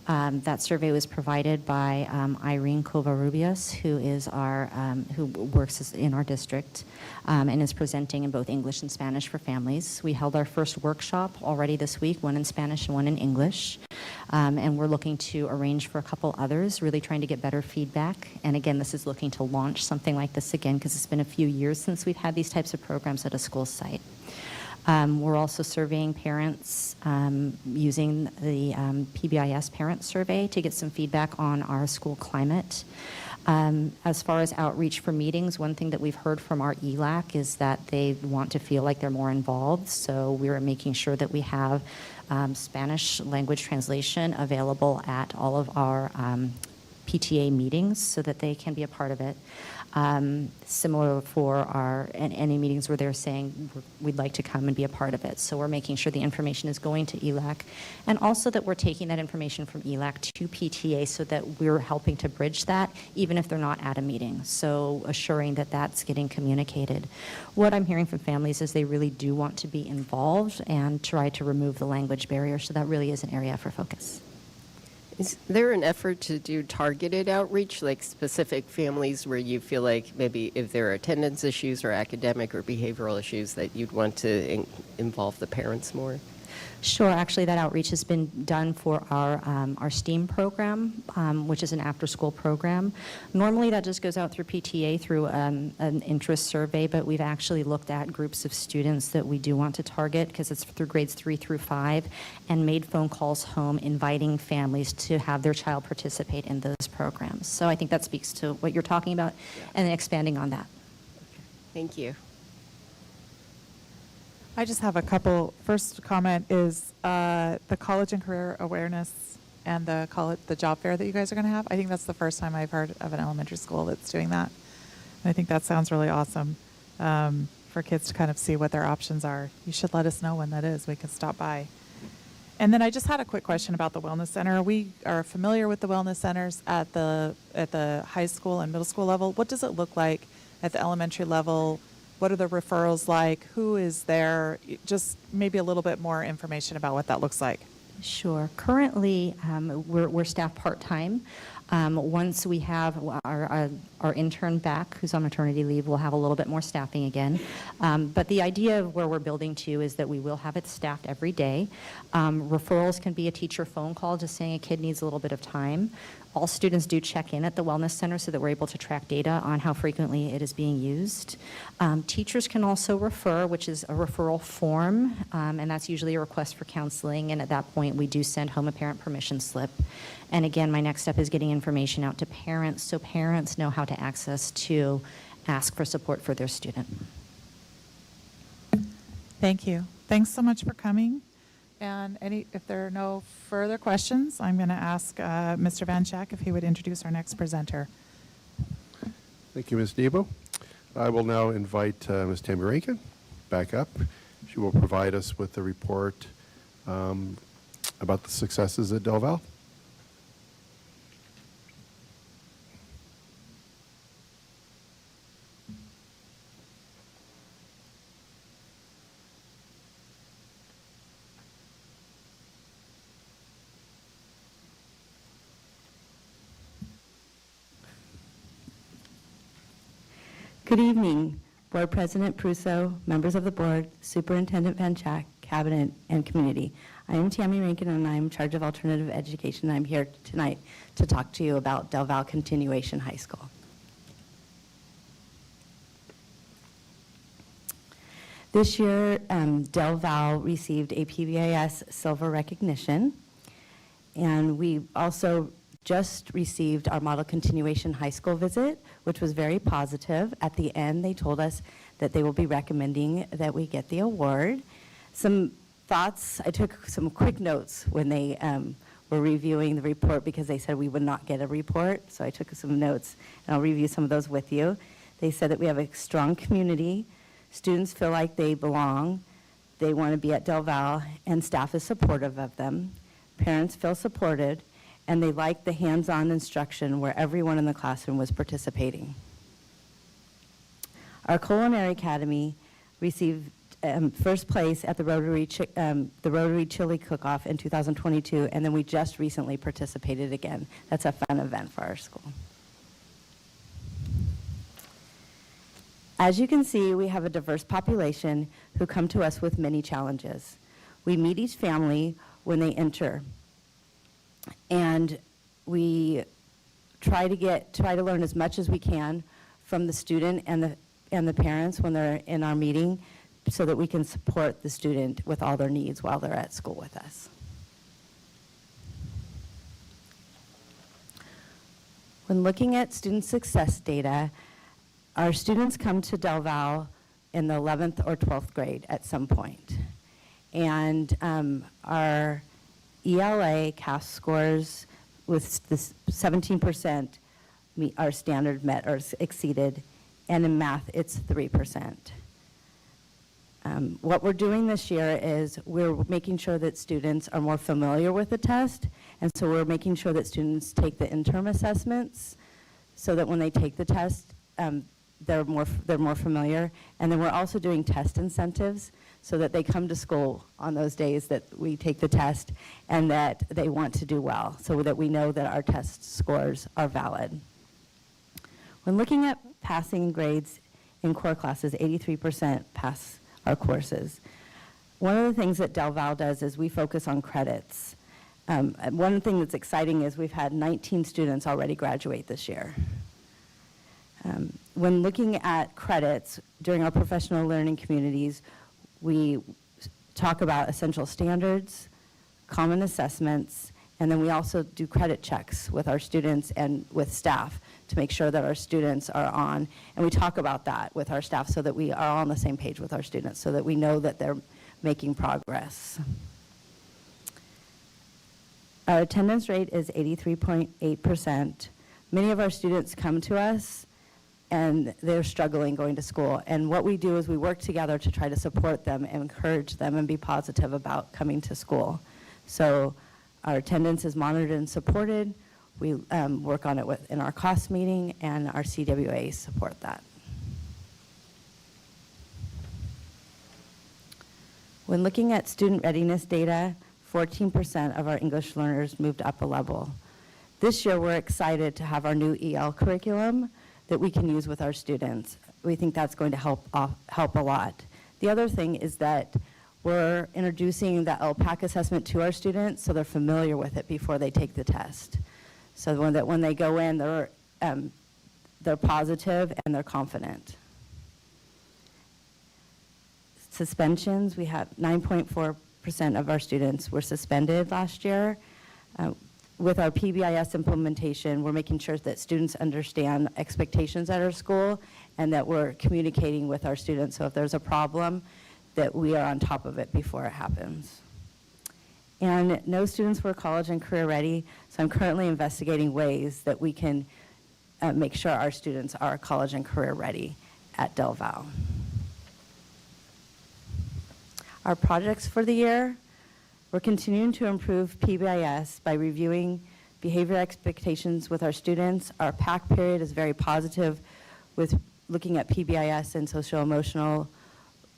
That survey was provided by Irene Covarrubias, who works in our district and is presenting in both English and Spanish for families. We held our first workshop already this week, one in Spanish and one in English. And we're looking to arrange for a couple others, really trying to get better feedback. And again, this is looking to launch something like this again because it's been a few years since we've had these types of programs at a school site. We're also surveying parents using the PBIS parent survey to get some feedback on our school climate. As far as outreach for meetings, one thing that we've heard from our ELAC is that they want to feel like they're more involved. So we're making sure that we have Spanish language translation available at all of our PTA meetings so that they can be a part of it. Similar for any meetings where they're saying we'd like to come and be a part of it. So we're making sure the information is going to ELAC, and also that we're taking that information from ELAC to PTA so that we're helping to bridge that even if they're not at a meeting. So assuring that that's getting communicated. What I'm hearing from families is they really do want to be involved and try to remove the language barrier. So that really is an area for focus. Is there an effort to do targeted outreach, like specific families where you feel like maybe if there are attendance issues or academic or behavioral issues that you'd want to involve the parents more? Sure. Actually, that outreach has been done for our STEAM program, which is an after-school program. Normally, that just goes out through PTA through an interest survey, but we've actually looked at groups of students that we do want to target because it's through grades 3 through 5 and made phone calls home inviting families to have their child participate in those programs. So I think that speaks to what you're talking about and then expanding on that. Okay. Thank you. I just have a couple. First comment is the college and career awareness and the job fair that you guys are going to have. I think that's the first time I've heard of an elementary school that's doing that. And I think that sounds really awesome for kids to kind of see what their options are. You should let us know when that is. We can stop by. And then I just had a quick question about the wellness center. We are familiar with the wellness centers at the high school and middle school level. What does it look like at the elementary level? What are the referrals like? Who is there? Just maybe a little bit more information about what that looks like. Sure. Currently, we're staffed part-time. Once we have our intern back, who's on maternity leave, we'll have a little bit more staffing again. But the idea of where we're building to is that we will have it staffed every day. Referrals can be a teacher phone call just saying a kid needs a little bit of time. All students do check in at the wellness center so that we're able to track data on how frequently it is being used. Teachers can also refer, which is a referral form, and that's usually a request for counseling. And at that point, we do send home a parent permission slip. And again, my next step is getting information out to parents so parents know how to access to ask for support for their student. Thank you. Thanks so much for coming. And if there are no further questions, I'm going to ask Mr. Van Schack if he would introduce our next presenter. Thank you, Ms. Nebo. I will now invite Ms. Tammy Rankin back up. She will provide us with a report about the successes at Del Val. Good evening, Board President Prusso, members of the board, Superintendent Van Schack, Cabinet, and community. I am Tammy Rankin, and I am in charge of alternative education. I'm here tonight to talk to you about Del Val Continuation High School. This year, Del Val received a PBIS Silver recognition, and we also just received our model continuation high school visit, which was very positive. At the end, they told us that they will be recommending that we get the award. Some thoughts, I took some quick notes when they were reviewing the report because they said we would not get a report, so I took some notes, and I'll review some of those with you. They said that we have a strong community, students feel like they belong, they want to be at Del Val, and staff is supportive of them. Parents feel supported, and they like the hands-on instruction where everyone in the classroom was participating. Our Culinary Academy received first place at the Rotary Chili Cook-Off in 2022, and then we just recently participated again. That's a fun event for our school. As you can see, we have a diverse population who come to us with many challenges. We meet each family when they enter, and we try to learn as much as we can from the student and the parents when they're in our meeting, so that we can support the student with all their needs while they're at school with us. When looking at student success data, our students come to Del Val in the 11th or 12th grade at some point. And our ELA CAS scores with this 17% meet our standard met or exceeded, and in math it's 3%. What we're doing this year is we're making sure that students are more familiar with the test, and so we're making sure that students take the interim assessments so that when they take the test, they're more familiar. And then we're also doing test incentives so that they come to school on those days that we take the test and that they want to do well, so that we know that our test scores are valid. When looking at passing grades in core classes, 83% pass our courses. One of the things that Del Val does is we focus on credits. One thing that's exciting is we've had 19 students already graduate this year. When looking at credits during our professional learning communities, we talk about essential standards, common assessments, and then we also do credit checks with our students and with staff to make sure that our students are on. And we talk about that with our staff so that we are on the same page with our students, so that we know that they're making progress. Our attendance rate is 83.8%. Many of our students come to us and they're struggling going to school. And what we do is we work together to try to support them and encourage them and be positive about coming to school. So our attendance is monitored and supported. We work on it in our cost meeting, and our CWAs support that. When looking at student readiness data, 14% of our English learners moved up a level. This year, we're excited to have our new EL curriculum that we can use with our students. We think that's going to help a lot. The other thing is that we're introducing the LPAC assessment to our students so they're familiar with it before they take the test. So when they go in, they're positive and they're confident. Suspensions, we have 9.4% of our students were suspended last year. With our PBIS implementation, we're making sure that students understand expectations at our school and that we're communicating with our students. So if there's a problem, that we are on top of it before it happens. And no students were college and career ready, so I'm currently investigating ways that we can make sure our students are college and career ready at Del Val. Our projects for the year, we're continuing to improve PBIS by reviewing behavior expectations with our students. Our PAC period is very positive with looking at PBIS and social-emotional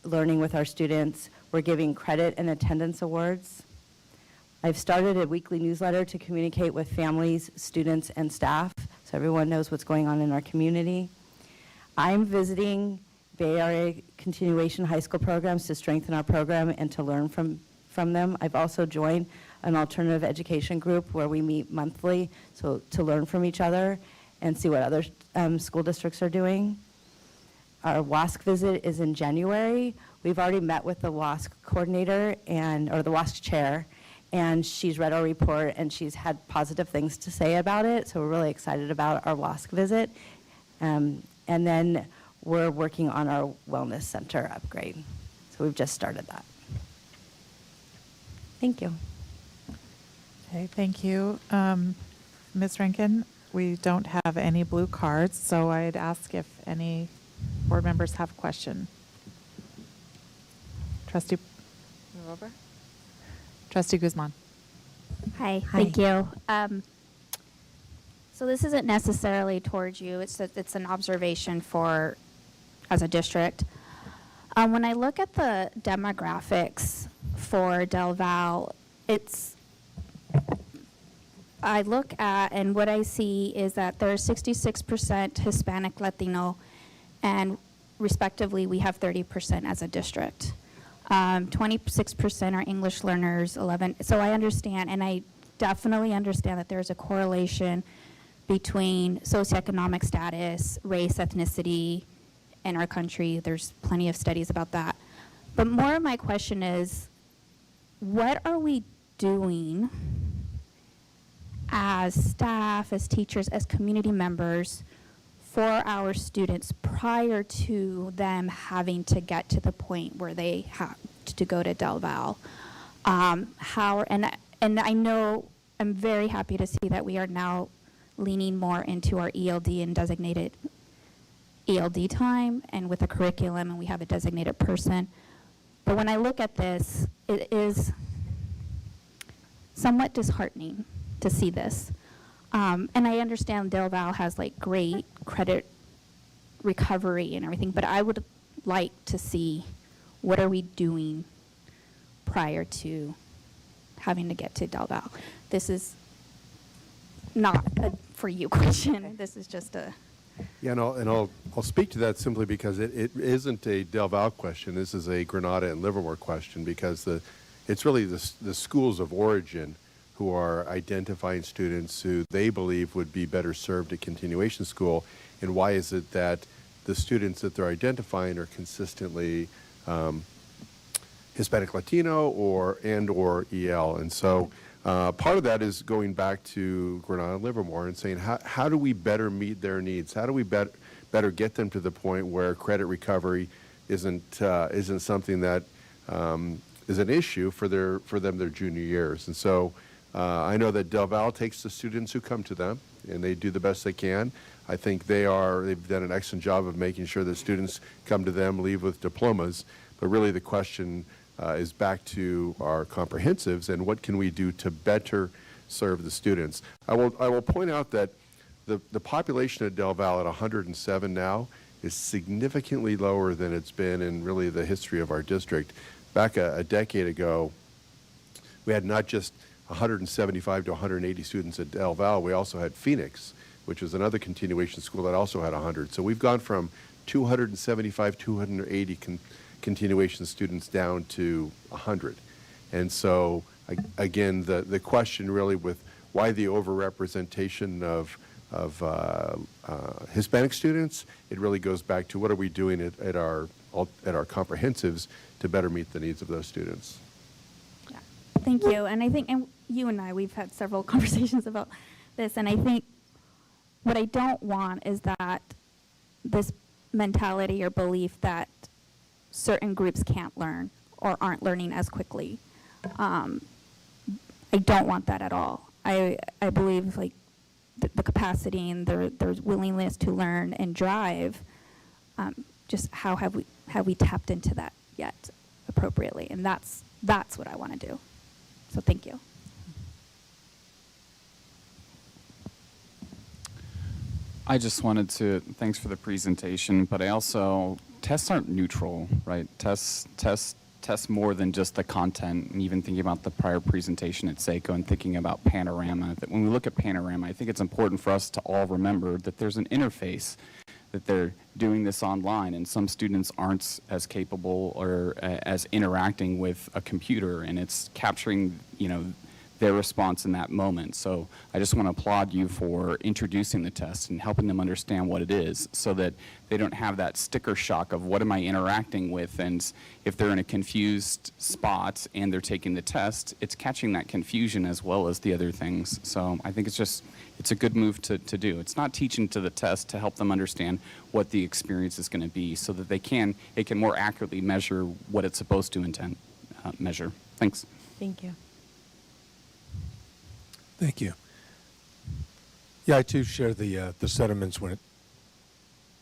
learning with our students. We're giving credit and attendance awards. I've started a weekly newsletter to communicate with families, students, and staff so everyone knows what's going on in our community. I'm visiting Bay Area continuation high school programs to strengthen our program and to learn from them. I've also joined an alternative education group where we meet monthly so to learn from each other and see what other school districts are doing. Our WASC visit is in January. We've already met with the WASC coordinator or the WASC chair, and she's read our report and she's had positive things to say about it. So we're really excited about our WASC visit. And then we're working on our wellness center upgrade. So we've just started that. Thank you. Okay, thank you. Ms. Rankin, we don't have any blue cards, so I'd ask if any board members have a question. Trustee Guzman. Hi, thank you. So this isn't necessarily towards you, it's an observation for, as a district. When I look at the demographics for Del Val, I look at, and what I see is that there's 66% Hispanic, Latino, and respectively, we have 30% as a district. 26% are English learners, 11. So I understand, and I definitely understand that there's a correlation between socioeconomic status, race, ethnicity in our country. There's plenty of studies about that. But more of my question is, what are we doing as staff, as teachers, as community members for our students prior to them having to get to the point where they have to go to Del Val? And I know I'm very happy to see that we are now leaning more into our ELD and designated ELD time and with a curriculum, and we have a designated person. But when I look at this, it is somewhat disheartening to see this. And I understand Del Val has like great credit recovery and everything, but I would like to see what are we doing prior to having to get to Del Val. This is not a for you question. This is just a... Yeah, and I'll speak to that simply because it isn't a Del Val question. This is a Granada and Livermore question because it's really the schools of origin who are identifying students who they believe would be better served at continuation school, and why is it that the students that they're identifying are consistently Hispanic, Latino, or EL, and so part of that is going back to Granada and Livermore and saying how do we better meet their needs? How do we better get them to the point where credit recovery isn't something that is an issue for them their junior years, and so. I know that Del Val takes the students who come to them, and they do the best they can. I think they've done an excellent job of making sure that students come to them, leave with diplomas. But really the question is back to our comprehensives and what can we do to better serve the students. I will point out that the population at Del Val at 107 now is significantly lower than it's been in really the history of our district. Back a decade ago, we had not just 175 to 180 students at Del Val. We also had Phoenix, which was another continuation school that also had 100. So we've gone from 275, 280 continuation students down to 100. And so, again, the question really with why the overrepresentation of Hispanic students, it really goes back to what are we doing at our comprehensives to better meet the needs of those students. Yeah. Thank you. And I think, and you and I, we've had several conversations about this, and I think what I don't want is that this mentality or belief that certain groups can't learn or aren't learning as quickly. I don't want that at all. I believe like the capacity and their willingness to learn and drive, just how have we tapped into that yet appropriately? And that's what I want to do. So thank you. I just wanted to, thanks for the presentation, but I also, tests aren't neutral, right? Tests more than just the content, and even thinking about the prior presentation at SACO and thinking about Panorama. That when we look at Panorama, I think it's important for us to all remember that there's an interface, that they're doing this online, and some students aren't as capable or as interacting with a computer, and it's capturing, their response in that moment. So I just want to applaud you for introducing the test and helping them understand what it is so that they don't have that sticker shock of what am I interacting with, and if they're in a confused spot and they're taking the test, it's catching that confusion as well as the other things. So I think it's a good move to do. It's not teaching to the test to help them understand what the experience is going to be so that it can more accurately measure what it's supposed to measure. Thanks. Thank you. Thank you. Yeah, I too share the sentiments when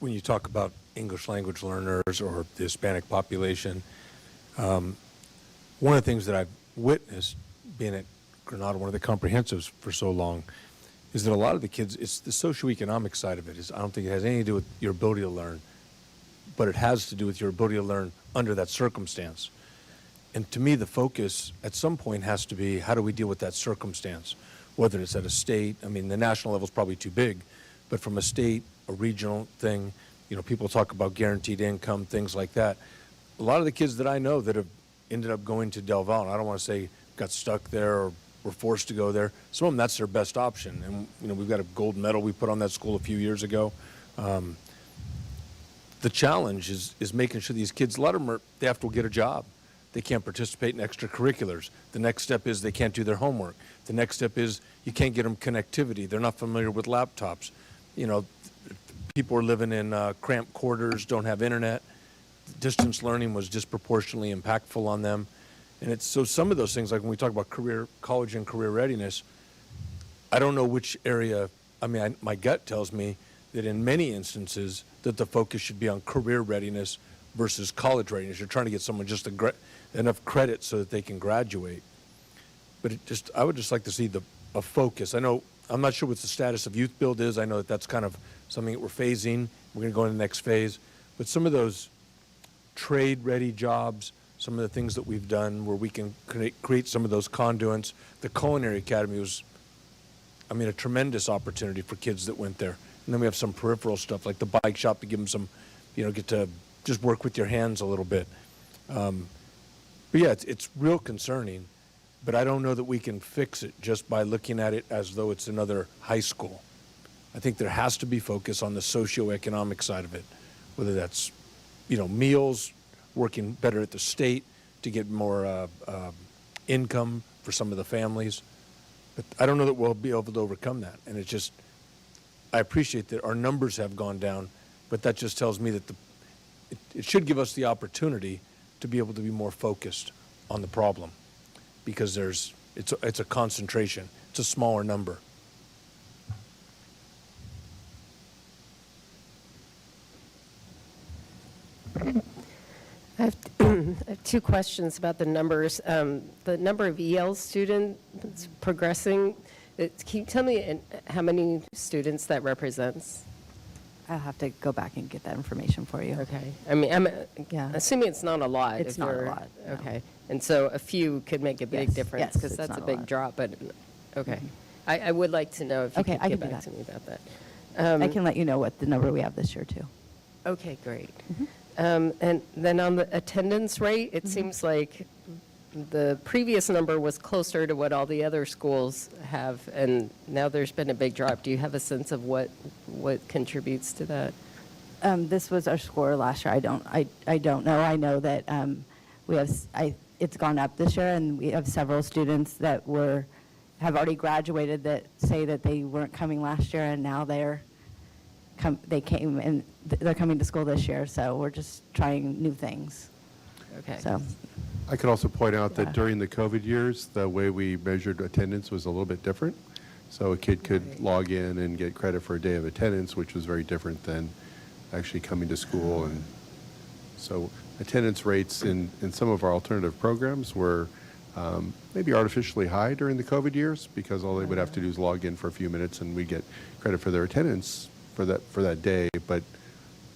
you talk about English language learners or the Hispanic population. One of the things that I've witnessed being at Granada, one of the comprehensives for so long, is that a lot of the kids, it's the socioeconomic side of it. I don't think it has anything to do with your ability to learn, but it has to do with your ability to learn under that circumstance. And to me, the focus at some point has to be, how do we deal with that circumstance? Whether it's at a state, I mean, the national level is probably too big, but from a state, a regional thing, people talk about guaranteed income, things like that. A lot of the kids that I know that have ended up going to Del Valle, and I don't want to say got stuck there or were forced to go there. Some of them, that's their best option. And, we've got a gold medal we put on that school a few years ago. The challenge is making sure these kids, a lot of them they have to get a job. They can't participate in extracurriculars. The next step is they can't do their homework. The next step is you can't get them connectivity. They're not familiar with laptops. People are living in cramped quarters, don't have internet. Distance learning was disproportionately impactful on them. And so some of those things, like when we talk about college and career readiness, I don't know which area. My gut tells me that in many instances that the focus should be on career readiness versus college readiness. You're trying to get someone just enough credit so that they can graduate. But I would just like to see a focus. I'm not sure what the status of Youth Build is. I know that that's kind of something that we're phasing. We're going to go into the next phase. But some of those trade-ready jobs, some of the things that we've done where we can create some of those conduits. The Culinary Academy was, a tremendous opportunity for kids that went there. And then we have some peripheral stuff like the bike shop to give them some, get to just work with your hands a little bit. But yeah, it's real concerning, but I don't know that we can fix it just by looking at it as though it's another high school. I think there has to be focus on the socioeconomic side of it, whether that's, meals, working better at the state to get more income for some of the families. But I don't know that we'll be able to overcome that. And I appreciate that our numbers have gone down, but that just tells me that it should give us the opportunity to be able to be more focused on the problem, because it's a concentration. It's a smaller number. I have two questions about the numbers. The number of EL students progressing, can you tell me how many students that represents? I'll have to go back and get that information for you. Okay. I'm Yeah. assuming it's not a lot. It's if not a you're- lot, no. Okay. And so a few could make a big Yes, difference yes, because it's that's not a a big lot. drop, but okay. I would like to know if you Okay, could I get can do back that. to me about that. I can let you know what the number we have this year, too. Okay, great. And then on the attendance rate, it seems like the previous number was closer to what all the other schools have, and now there's been a big drop. Do you have a sense of what contributes to that? This was our score last year. I don't know. I know that it's gone up this year, and we have several students that have already graduated that say that they weren't coming last year, and now they came and they're coming to school this year. So we're just trying new things. Okay. So I could also point out Yeah. that during the COVID years, the way we measured attendance was a little bit different. So a kid could log in and get credit for a day of attendance, which was very different than actually coming to school. And so attendance rates in some of our alternative programs were maybe artificially high during the COVID years, because all they would have to do is log in for a few minutes and we get credit for their attendance for that day. But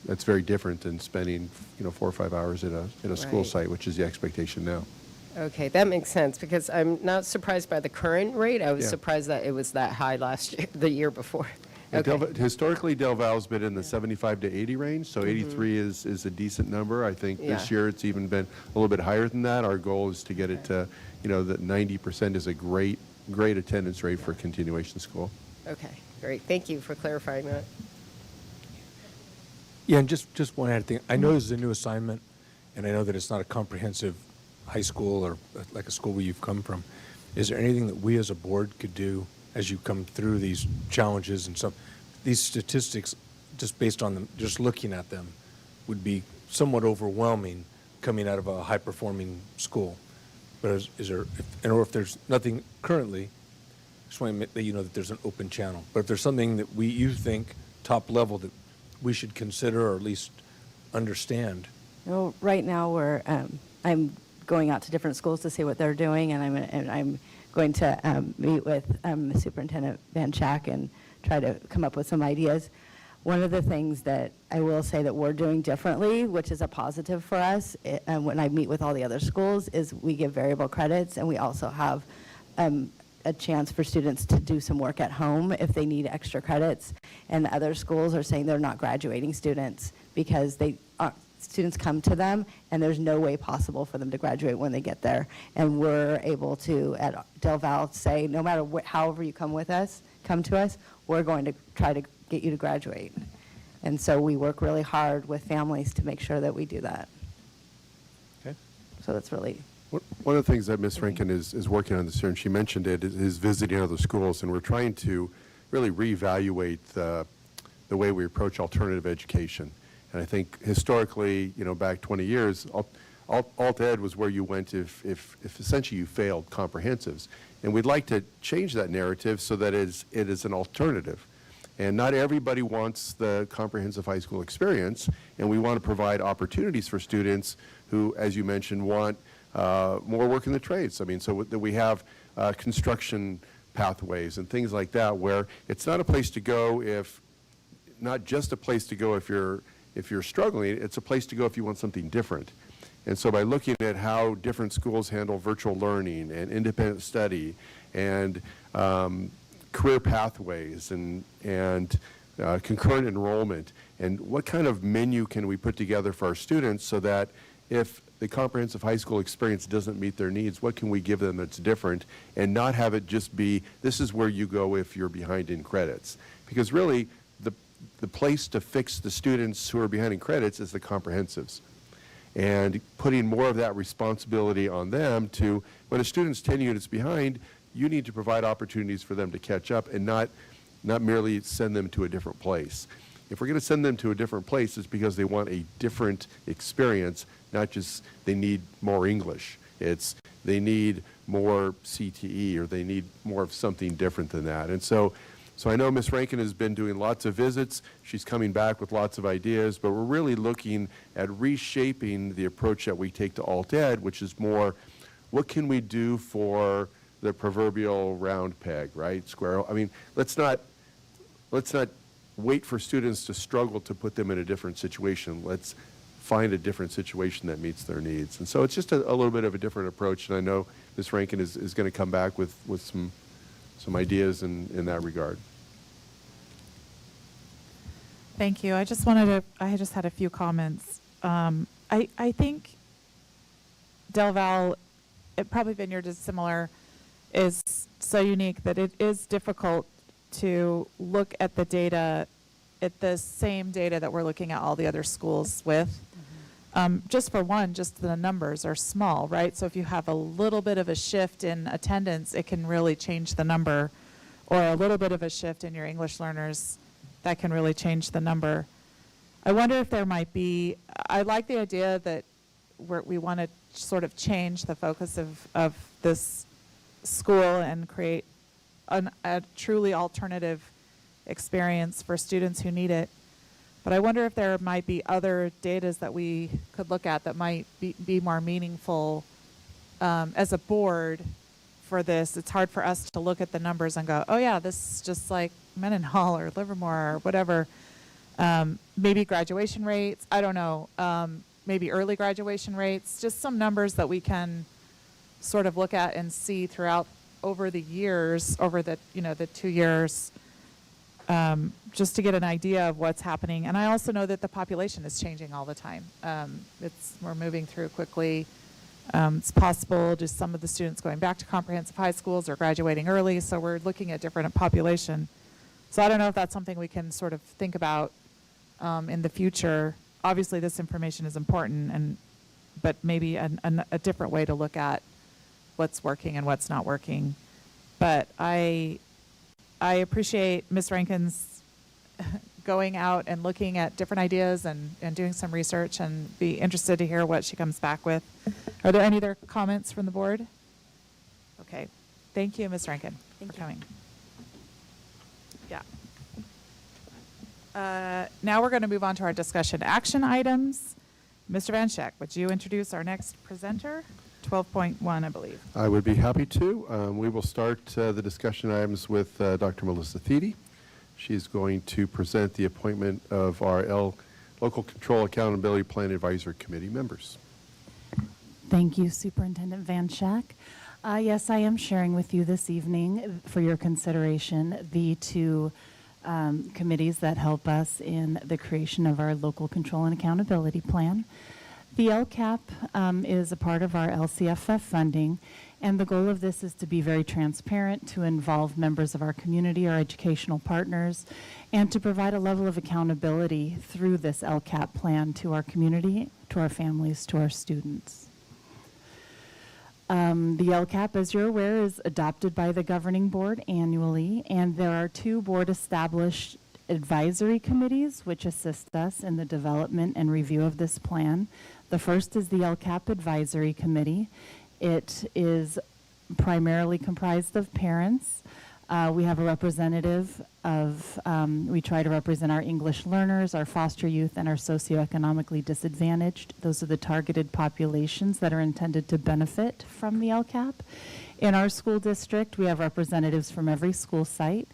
that's very different than spending 4 or 5 hours in a school Right. site, which is the expectation now. Okay, that makes sense, because I'm not surprised by the current rate. I was Yeah. surprised that it was that high last year, the year before. Yeah, Okay. Historically, Del Valle's been in the 75 to 80 range, so 83 is a decent number. I think this Yeah. year it's even been a little bit higher than that. Our goal is to get it to, that 90% is a great great attendance rate for continuation school. Okay, great. Thank you for clarifying that. Yeah, and just one other thing. I know this is a new assignment, and I know that it's not a comprehensive high school or like a school where you've come from. Is there anything that we as a board could do as you come through these challenges and some, these statistics, just based on them, just looking at them, would be somewhat overwhelming coming out of a high-performing school. But is there, or if there's nothing currently, just want to let you know that there's an open channel. But if there's something that you think top level that we should consider or at least understand. Well, right now I'm going out to different schools to see what they're doing, and I'm going to meet with Superintendent Van Schack and try to come up with some ideas. One of the things that I will say that we're doing differently, which is a positive for us, when I meet with all the other schools, is we give variable credits, and we also have a chance for students to do some work at home if they need extra credits. And other schools are saying they're not graduating students because students come to them and there's no way possible for them to graduate when they get there. And we're able to, at Del Val, say no matter however you come to us, we're going to try to get you to graduate. And so we work really hard with families to make sure that we do that. Okay. So that's really... One of the things that Ms. Rankin is working on this year, and she mentioned it, is visiting other schools, and we're trying to really reevaluate the way we approach alternative education. And I think historically, back 20 years, alt ed was where you went if essentially you failed comprehensives. And we'd like to change that narrative so that it is an alternative. And not everybody wants the comprehensive high school experience, and we want to provide opportunities for students who, as you mentioned, want more work in the trades. I mean, so that we have construction pathways and things like that, where it's not a place to go not just a place to go if you're struggling, it's a place to go if you want something different. And so by looking at how different schools handle virtual learning and independent study and career pathways and concurrent enrollment, and what kind of menu can we put together for our students so that if the comprehensive high school experience doesn't meet their needs, what can we give them that's different, and not have it just be, this is where you go if you're behind in credits. Because really, the place to fix the students who are behind in credits is the comprehensives. And putting more of that responsibility on them to, when a student's 10 units behind, you need to provide opportunities for them to catch up and not merely send them to a different place. If we're going to send them to a different place, it's because they want a different experience, not just they need more English. It's they need more CTE, or they need more of something different than that. And so I know Ms. Rankin has been doing lots of visits. She's coming back with lots of ideas, but we're really looking at reshaping the approach that we take to alt ed, which is more, what can we do for the proverbial round peg, right? Square. I mean, let's not wait for students to struggle to put them in a different situation. Let's find a different situation that meets their needs. And so it's just a little bit of a different approach, and I know Ms. Rankin is going to come back with some ideas in that regard. Thank you. I just had a few comments. I think Del Val, probably Vineyard is similar, is so unique that it is difficult to look at the data, at the same data that we're looking at all the other schools with. Just for one, just the numbers are small, right? So if you have a little bit of a shift in attendance, it can really change the number, or a little bit of a shift in your English learners, that can really change the number. I wonder if there might be, I like the idea that we want to sort of change the focus of this school and create a truly alternative experience for students who need it. But I wonder if there might be other data that we could look at that might be more meaningful as a board for this. It's hard for us to look at the numbers and go, oh yeah, this is just like Mendenhall or Livermore or whatever. Maybe graduation rates, I don't know. Maybe early graduation rates, just some numbers that we can sort of look at and see throughout over the years, over the 2 years, just to get an idea of what's happening. And I also know that the population is changing all the time. We're moving through quickly. It's possible just some of the students going back to comprehensive high schools or graduating early, so we're looking at different population. So I don't know if that's something we can sort of think about in the future. Obviously, this information is important, but maybe a different way to look at what's working and what's not working. But I appreciate Ms. Rankin's going out and looking at different ideas and doing some research, and be interested to hear what she comes back with. Are there any other comments from the board? Okay. Thank you, Ms. Rankin, for coming. Yeah. Now we're going to move on to our discussion action items. Mr. Van Schaack, would you introduce our next presenter? 12.1, I believe. I would be happy to. We will start the discussion items with Dr. Melissa Thede. She's going to present the appointment of our Local Control Accountability Plan Advisory Committee members. Thank you, Superintendent Van Schaack. Yes, I am sharing with you this evening for your consideration the two committees that help us in the creation of our Local Control and Accountability Plan. The LCAP is a part of our LCFF funding, and the goal of this is to be very transparent, to involve members of our community, our educational partners, and to provide a level of accountability through this LCAP plan to our community, to our families, to our students. The LCAP, as you're aware, is adopted by the governing board annually, and there are two board-established advisory committees which assist us in the development and review of this plan. The first is the LCAP Advisory Committee. It is primarily comprised of parents. We have a representative of, we try to represent our English learners, our foster youth, and our socioeconomically disadvantaged. Those are the targeted populations that are intended to benefit from the LCAP. In our school district, we have representatives from every school site.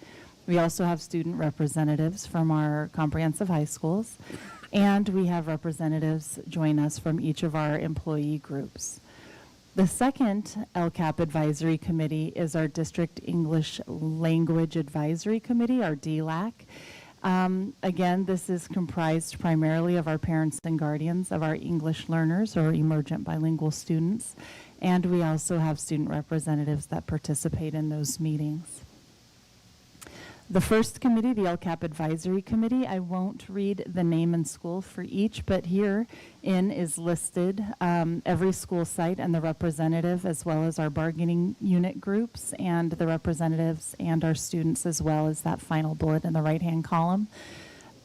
We also have student representatives from our comprehensive high schools, and we have representatives join us from each of our employee groups. The second LCAP Advisory Committee is our District English Language Advisory Committee, our DLAC. Again, this is comprised primarily of our parents and guardians of our English learners or emergent bilingual students, and we also have student representatives that participate in those meetings. The first committee, the LCAP Advisory Committee, I won't read the name and school for each, but herein is listed every school site and the representative, as well as our bargaining unit groups and the representatives and our students, as well as that final bullet in the right-hand column.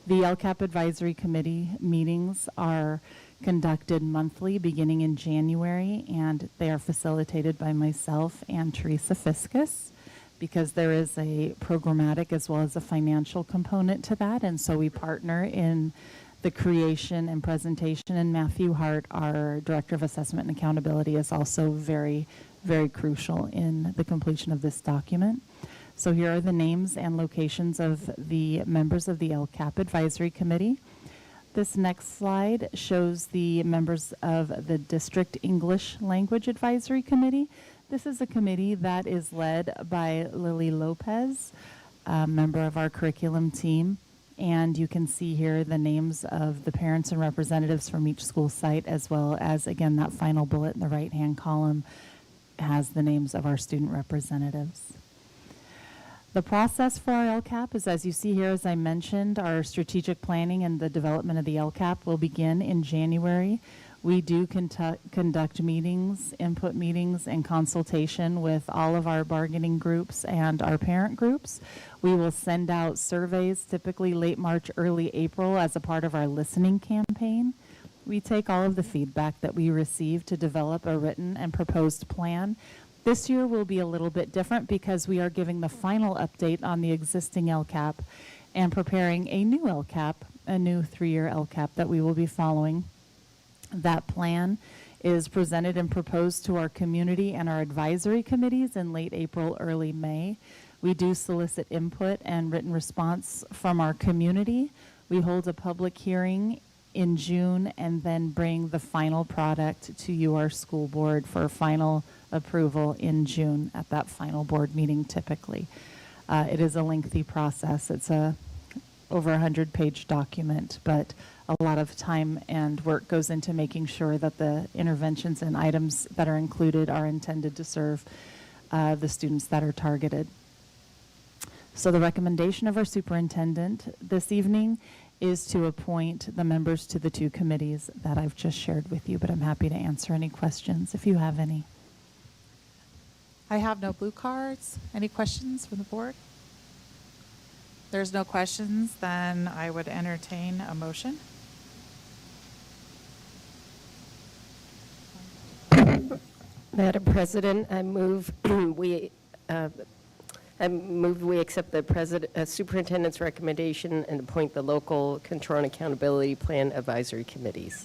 The LCAP Advisory Committee meetings are conducted monthly beginning in January, and they are facilitated by myself and Teresa Fiscus, because there is a programmatic as well as a financial component to that. And so we partner in the creation and presentation. And Matthew Hart, our Director of Assessment and Accountability, is also very, very crucial in the completion of this document. So here are the names and locations of the members of the LCAP Advisory Committee. This next slide shows the members of the District English Language Advisory Committee. This is a committee that is led by Lily Lopez, a member of our curriculum team. And you can see here the names of the parents and representatives from each school site, as well as, again, that final bullet in the right-hand column has the names of our student representatives. The process for our LCAP is, as you see here, as I mentioned, our strategic planning and the development of the LCAP will begin in January. We do conduct meetings, input meetings, and consultation with all of our bargaining groups and our parent groups. We will send out surveys, typically late March, early April, as a part of our listening campaign. We take all of the feedback that we receive to develop a written and proposed plan. This year will be a little bit different because we are giving the final update on the existing LCAP and preparing a new LCAP, a new 3-year LCAP that we will be following. That plan is presented and proposed to our community and our advisory committees in late April, early May. We do solicit input and written response from our community. We hold a public hearing in June and then bring the final product to you, our school board, for final approval in June at that final board meeting typically. It is a lengthy process. It's a over 100-page document, but a lot of time and work goes into making sure that the interventions and items that are included are intended to serve the students that are targeted. So the recommendation of our superintendent this evening is to appoint the members to the 2 committees that I've just shared with you, but I'm happy to answer any questions if you have any. I have no blue cards. Any questions from the board? There's no questions, then I would entertain a motion. Madam President, I move we accept the superintendent's recommendation and appoint the local control and accountability plan advisory committees.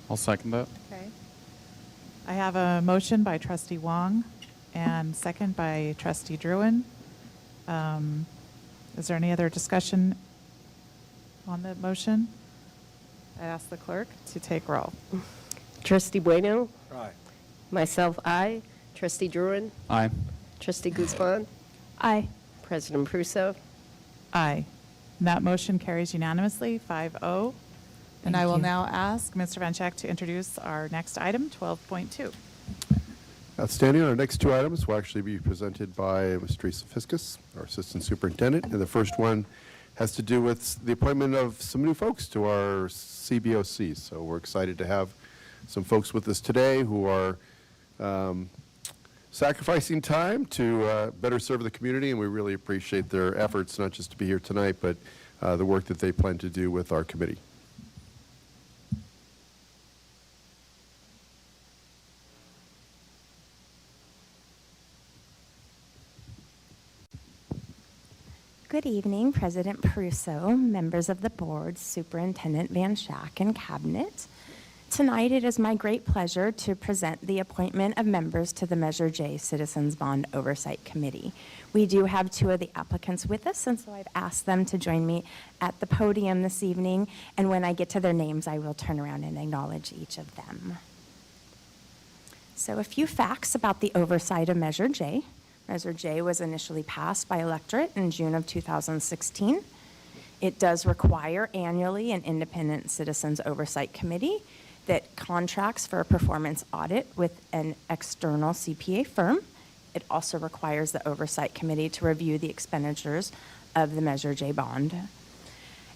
I'll second that. Okay. I have a motion by Trustee Wong and second by Trustee Druin. Is there any other discussion on the motion? I ask the clerk to take roll. Trustee Bueno? Aye. Myself, aye. Trustee Druin? Aye. Trustee Guzman? Aye. President Prusso? Aye. And that motion carries unanimously, 5-0. And Thank I will you. now ask Mr. Van Schack to introduce our next item, 12.2. Outstanding. Our next 2 items will actually be presented by Ms. Teresa Fiskus, our Assistant Superintendent. And the first one has to do with the appointment of some new folks to our CBOC. So we're excited to have some folks with us today who are sacrificing time to better serve the community, and we really appreciate their efforts, not just to be here tonight, but the work that they plan to do with our committee. Good evening, President Prusso, members of the board, Superintendent Van Schack, and Cabinet. Tonight, it is my great pleasure to present the appointment of members to the Measure J Citizens Bond Oversight Committee. We do have 2 of the applicants with us, and so I've asked them to join me at the podium this evening, and when I get to their names, I will turn around and acknowledge each of them. So a few facts about the oversight of Measure J. Measure J was initially passed by electorate in June of 2016. It does require annually an independent citizens oversight committee that contracts for a performance audit with an external CPA firm. It also requires the oversight committee to review the expenditures of the Measure J bond.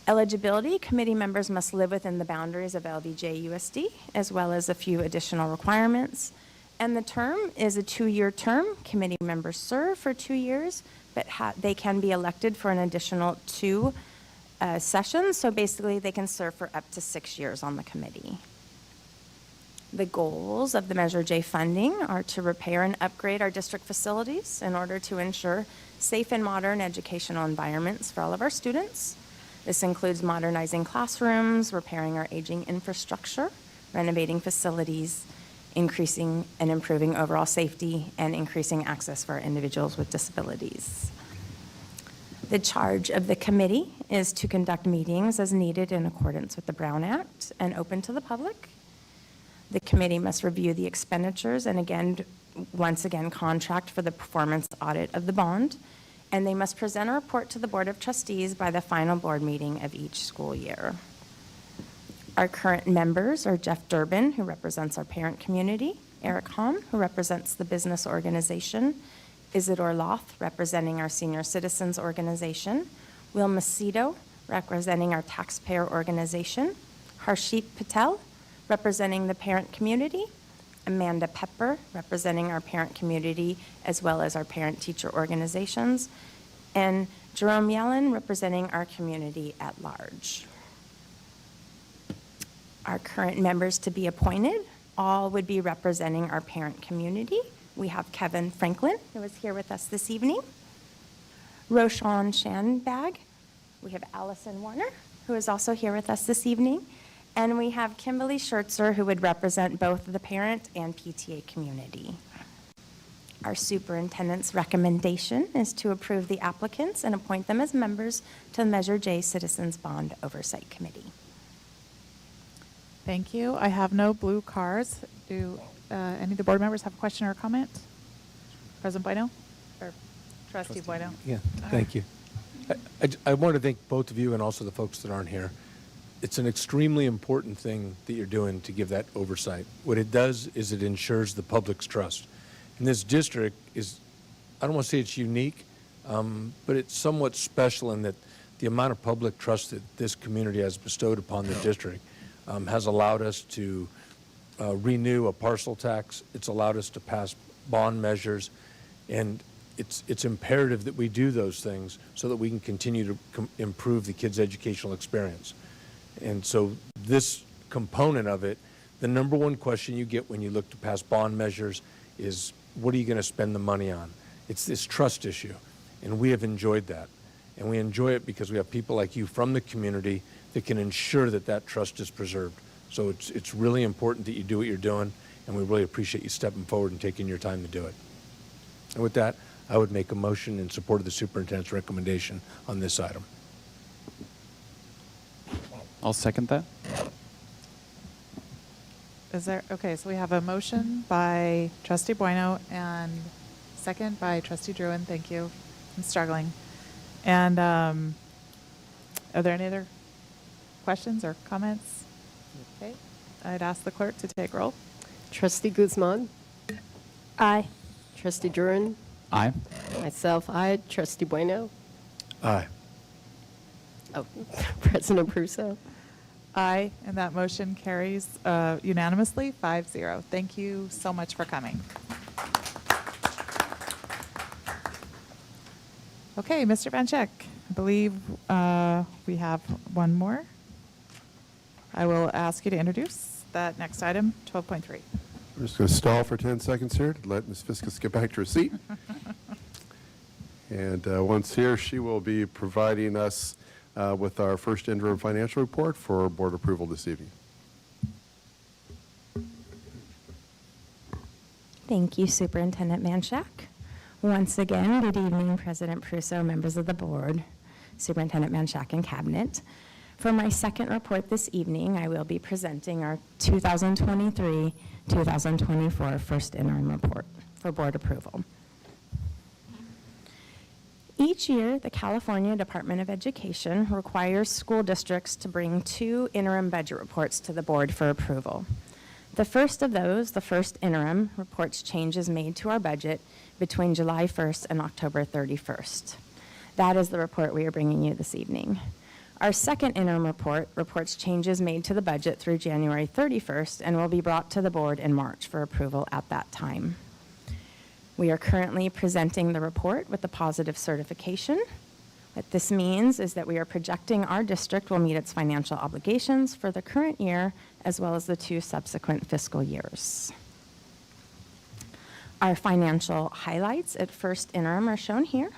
Eligibility, committee members must live within the boundaries of LVJUSD, as well as a few additional requirements. And the term is a 2-year term. Committee members serve for 2 years, but they can be elected for an additional 2 sessions. So basically, they can serve for up to 6 years on the committee. The goals of the Measure J funding are to repair and upgrade our district facilities in order to ensure safe and modern educational environments for all of our students. This includes modernizing classrooms, repairing our aging infrastructure, renovating facilities, increasing and improving overall safety, and increasing access for individuals with disabilities. The charge of the committee is to conduct meetings as needed in accordance with the Brown Act and open to the public. The committee must review the expenditures and once again, contract for the performance audit of the bond, and they must present a report to the Board of Trustees by the final board meeting of each school year. Our current members are Jeff Durbin, who represents our parent community, Eric Hahn, who represents the business organization, Isidore Loth, representing our senior citizens organization, Will Macedo, representing our taxpayer organization, Harshit Patel, representing the parent community, Amanda Pepper, representing our parent community as well as our parent-teacher organizations, and Jerome Yellen, representing our community at large. Our current members to be appointed all would be representing our parent community. We have Kevin Franklin, who is here with us this evening, Roshan Shanbag. We have Allison Warner, who is also here with us this evening. And we have Kimberly Schertzer, who would represent both the parent and PTA community. Our superintendent's recommendation is to approve the applicants and appoint them as members to the Measure J Citizens Bond Oversight Committee. Thank you. I have no blue cards. Do any of the board members have a question or a comment? President Bueno? Or Trustee Bueno. Yeah, thank you. I want to thank both of you and also the folks that aren't here. It's an extremely important thing that you're doing to give that oversight. What it does is it ensures the public's trust. And this district is, I don't want to say it's unique, but it's somewhat special in that the amount of public trust that this community has bestowed upon the district has allowed us to renew a parcel tax. It's allowed us to pass bond measures, and it's imperative that we do those things so that we can continue to improve the kids' educational experience. And so this component of it, the number one question you get when you look to pass bond measures is, what are you going to spend the money on? It's this trust issue, and we have enjoyed that. And we enjoy it because we have people like you from the community that can ensure that that trust is preserved. So it's really important that you do what you're doing, and we really appreciate you stepping forward and taking your time to do it. And with that, I would make a motion in support of the superintendent's recommendation on this item. I'll second that. Is there, okay, so we have a motion by Trustee Bueno and second by Trustee Druin. Thank you. I'm struggling. And are there any other questions or comments? Okay, I'd ask the clerk to take roll. Trustee Guzman. Aye. Trustee Druin. Aye. Myself, aye. Trustee Bueno. Aye. Oh, President Prusso. Aye, and that motion carries unanimously, 5-0. Thank you so much for coming. Okay, Mr. Van Scheck, I believe we have one more. I will ask you to introduce that next item, 12.3. We're just going to stall for 10 seconds here to let Ms. Fiskus get back to her seat. And once here, she will be providing us with our first interim financial report for board approval this evening. Thank you, Superintendent Manshak. Once again, good evening, President Prusso, members of the board, Superintendent Manshak, and Cabinet. For my second report this evening, I will be presenting our 2023-2024 first interim report for board approval. Each year, the California Department of Education requires school districts to bring 2 interim budget reports to the board for approval. The first of those, the first interim, reports changes made to our budget between July 1st and October 31st. That is the report we are bringing you this evening. Our second interim report reports changes made to the budget through January 31st and will be brought to the board in March for approval at that time. We are currently presenting the report with the positive certification. What this means is that we are projecting our district will meet its financial obligations for the current year as well as the 2 subsequent fiscal years. Our financial highlights at first interim are shown here.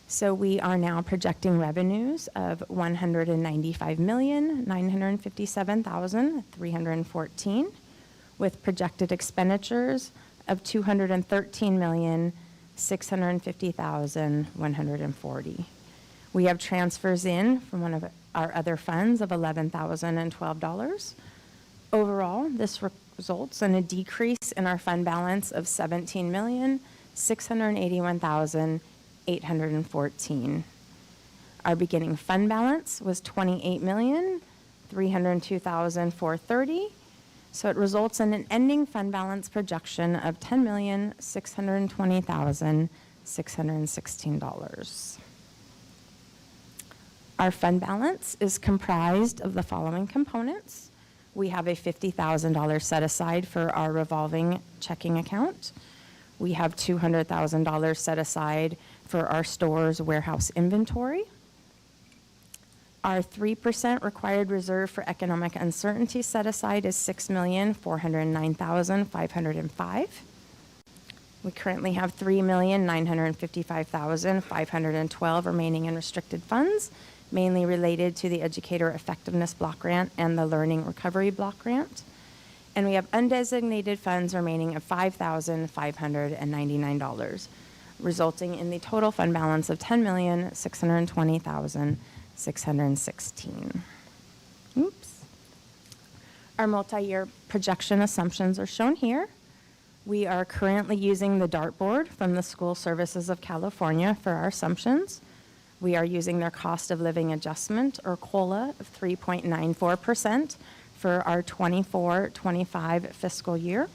So we are now projecting revenues of $195,957,314 with projected expenditures of $213,650,140. We have transfers in from one of our other funds of $11,012. Overall, this results in a decrease in our fund balance of $17,681,814. Our beginning fund balance was $28,302,430. So it results in an ending fund balance projection of $10,620,616. Our fund balance is comprised of the following components. We have a $50,000 set aside for our revolving checking account. We have $200,000 set aside for our store's warehouse inventory. Our 3% required reserve for economic uncertainty set aside is $6,409,505. We currently have $3,955,512 remaining in restricted funds, mainly related to the Educator Effectiveness Block Grant and the Learning Recovery Block Grant. And we have undesignated funds remaining of $5,599, resulting in the total fund balance of $10,620,616. Oops. Our multi-year projection assumptions are shown here. We are currently using the dartboard from the School Services of California for our assumptions. We are using their cost of living adjustment, or COLA, of 3.94% for our 24-25 fiscal year.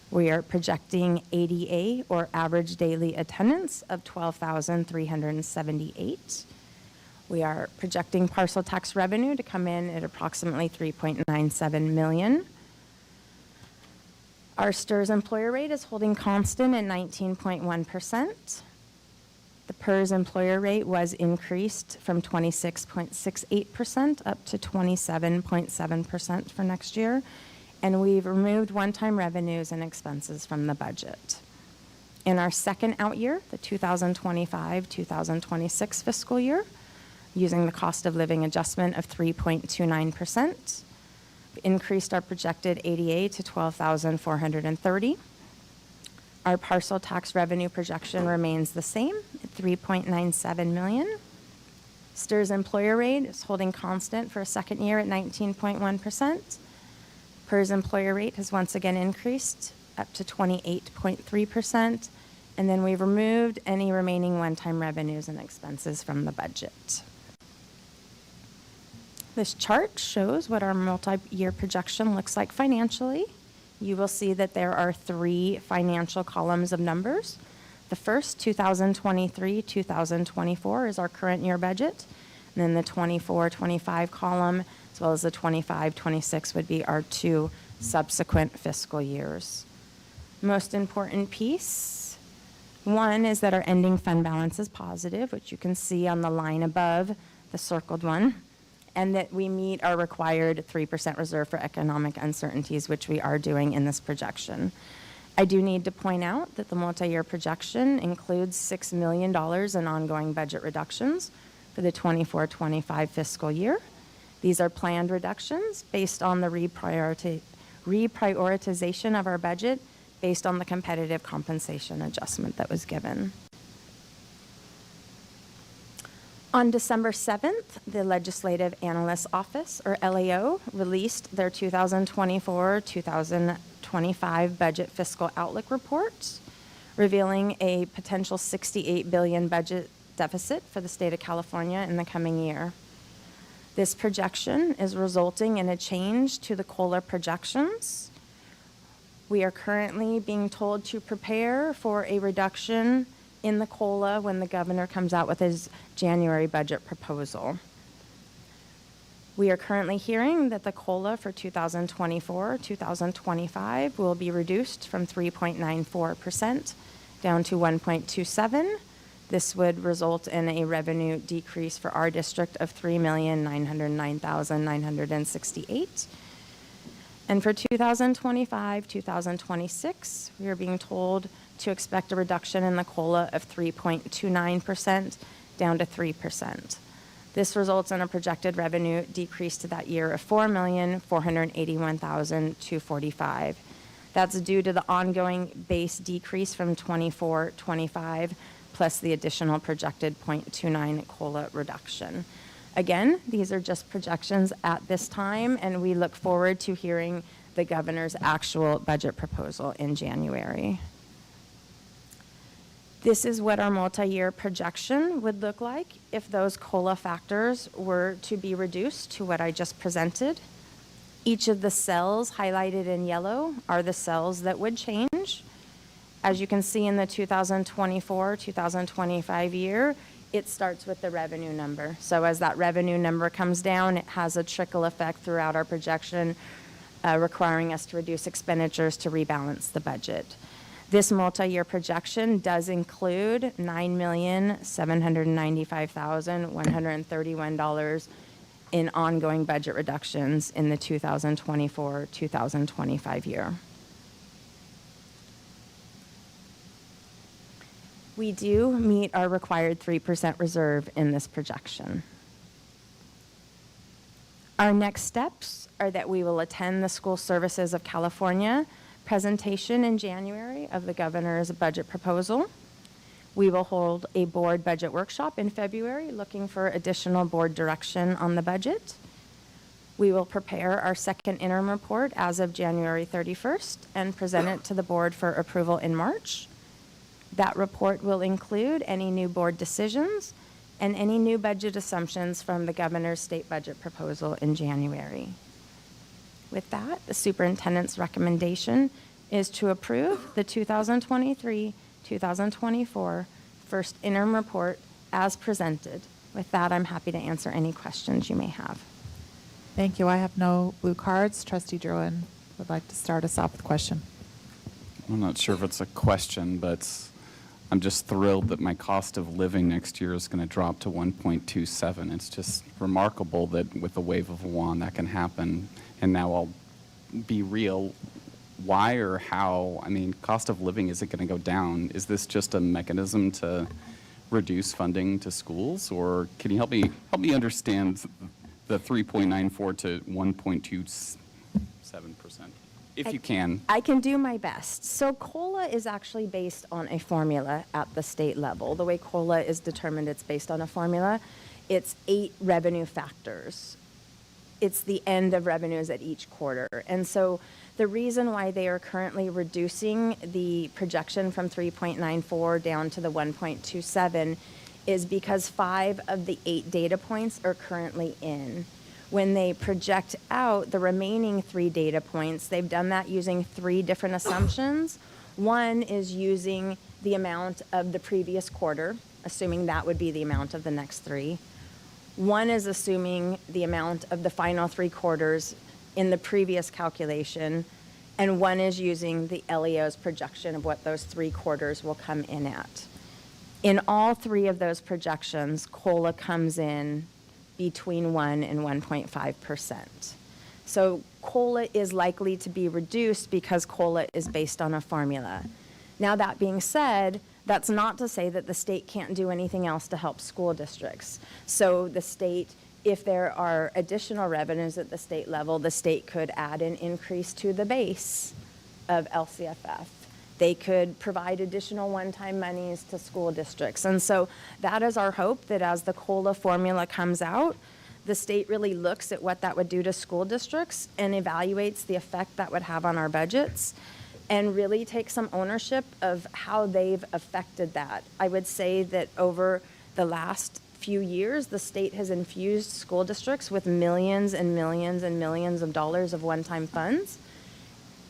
We are projecting ADA, or average daily attendance, of 12,378. We are projecting parcel tax revenue to come in at approximately $3.97 million. Our STRS employer rate is holding constant at 19.1%. The PERS employer rate was increased from 26.68% up to 27.7% for next year. And we've removed one-time revenues and expenses from the budget. In our second out year, the 2025-2026 fiscal year, using the cost of living adjustment of 3.29%, increased our projected ADA to 12,430. Our parcel tax revenue projection remains the same at $3.97 million. STRS employer rate is holding constant for a second year at 19.1%. PERS employer rate has once again increased up to 28.3%. And then we've removed any remaining one-time revenues and expenses from the budget. This chart shows what our multi-year projection looks like financially. You will see that there are three financial columns of numbers. The first, 2023-2024, is our current year budget. And then the 24-25 column, as well as the 25-26, would be our two subsequent fiscal years. Most important piece, one, is that our ending fund balance is positive, which you can see on the line above, the circled one, and that we meet our required 3% reserve for economic uncertainties, which we are doing in this projection. I do need to point out that the multi-year projection includes $6 million in ongoing budget reductions for the 24-25 fiscal year. These are planned reductions based on the reprioritization of our budget based on the competitive compensation adjustment that was given. On December 7th, the Legislative Analyst's Office, or LAO, released their 2024-2025 Budget Fiscal Outlook Report, revealing a potential $68 billion budget deficit for the state of California in the coming year. This projection is resulting in a change to the COLA projections. We are currently being told to prepare for a reduction in the COLA when the governor comes out with his January budget proposal. We are currently hearing that the COLA for 2024-2025 will be reduced from 3.94% down to 1.27%. This would result in a revenue decrease for our district of $3,909,968. And for 2025-2026, we are being told to expect a reduction in the COLA of 3.29% down to 3%. This results in a projected revenue decrease to that year of $4,481,245. That's due to the ongoing base decrease from 24-25 plus the additional projected 0.29 COLA reduction. Again, these are just projections at this time, and we look forward to hearing the governor's actual budget proposal in January. This is what our multi-year projection would look like if those COLA factors were to be reduced to what I just presented. Each of the cells highlighted in yellow are the cells that would change. As you can see in the 2024-2025 year, it starts with the revenue number. So as that revenue number comes down, it has a trickle effect throughout our projection, requiring us to reduce expenditures to rebalance the budget. This multi-year projection does include $9,795,131 in ongoing budget reductions in the 2024-2025 year. We do meet our required 3% reserve in this projection. Our next steps are that we will attend the School Services of California presentation in January of the governor's budget proposal. We will hold a board budget workshop in February looking for additional board direction on the budget. We will prepare our second interim report as of January 31st and present it to the board for approval in March. That report will include any new board decisions and any new budget assumptions from the governor's state budget proposal in January. With that, the superintendent's recommendation is to approve the 2023-2024 first interim report as presented. With that, I'm happy to answer any questions you may have. Thank you. I have no blue cards. Trustee Druin would like to start us off with a question. I'm not sure if it's a question, but I'm just thrilled that my cost of living next year is going to drop to 1.27. It's just remarkable that with a wave of a wand that can happen. And now I'll be real. Why or how? I mean, cost of living isn't going to go down. Is this just a mechanism to reduce funding to schools, or can you help me understand the 3.94 to 1.27%, if you can? I can do my best. So COLA is actually based on a formula at the state level. The way COLA is determined, it's based on a formula. It's 8 revenue factors. It's the end of revenues at each quarter. And so the reason why they are currently reducing the projection from 3.94 down to the 1.27 is because 5 of the 8 data points are currently in. When they project out the remaining 3 data points, they've done that using 3 different assumptions. One is using the amount of the previous quarter, assuming that would be the amount of the next 3. One is assuming the amount of the final 3 quarters in the previous calculation, and one is using the LEO's projection of what those 3 quarters will come in at. In all 3 of those projections, COLA comes in between 1 and 1.5%. So COLA is likely to be reduced because COLA is based on a formula. Now, that being said, that's not to say that the state can't do anything else to help school districts. So the state, if there are additional revenues at the state level, the state could add an increase to the base of LCFF. They could provide additional one-time monies to school districts. And so that is our hope, that as the COLA formula comes out, the state really looks at what that would do to school districts and evaluates the effect that would have on our budgets and really takes some ownership of how they've affected that. I would say that over the last few years, the state has infused school districts with millions and millions and millions of dollars of one-time funds.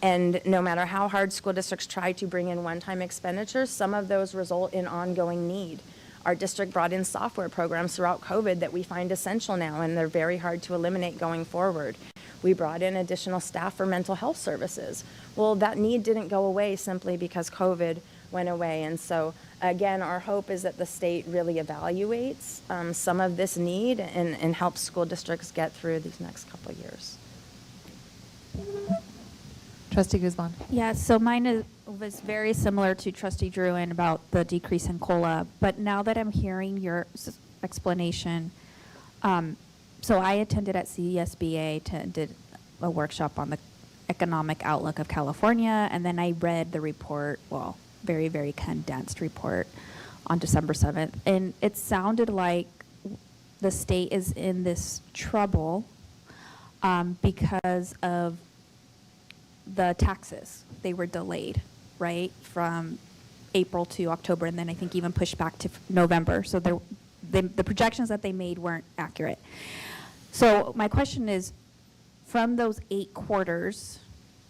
And no matter how hard school districts try to bring in one-time expenditures, some of those result in ongoing need. Our district brought in software programs throughout COVID that we find essential now, and they're very hard to eliminate going forward. We brought in additional staff for mental health services. Well, that need didn't go away simply because COVID went away. And so, again, our hope is that the state really evaluates some of this need and helps school districts get through these next couple of years. Trustee Guzman. Yeah, so mine was very similar to Trustee Druin about the decrease in COLA, but now that I'm hearing your explanation, so I attended at CSBA, did a workshop on the economic outlook of California, and then I read the report, well, very, very condensed report on December 7th, and it sounded like the state is in this trouble because of the taxes. They were delayed, right, from April to October, and then I think even pushed back to November. So the projections that they made weren't accurate. So my question is, from those 8 quarters,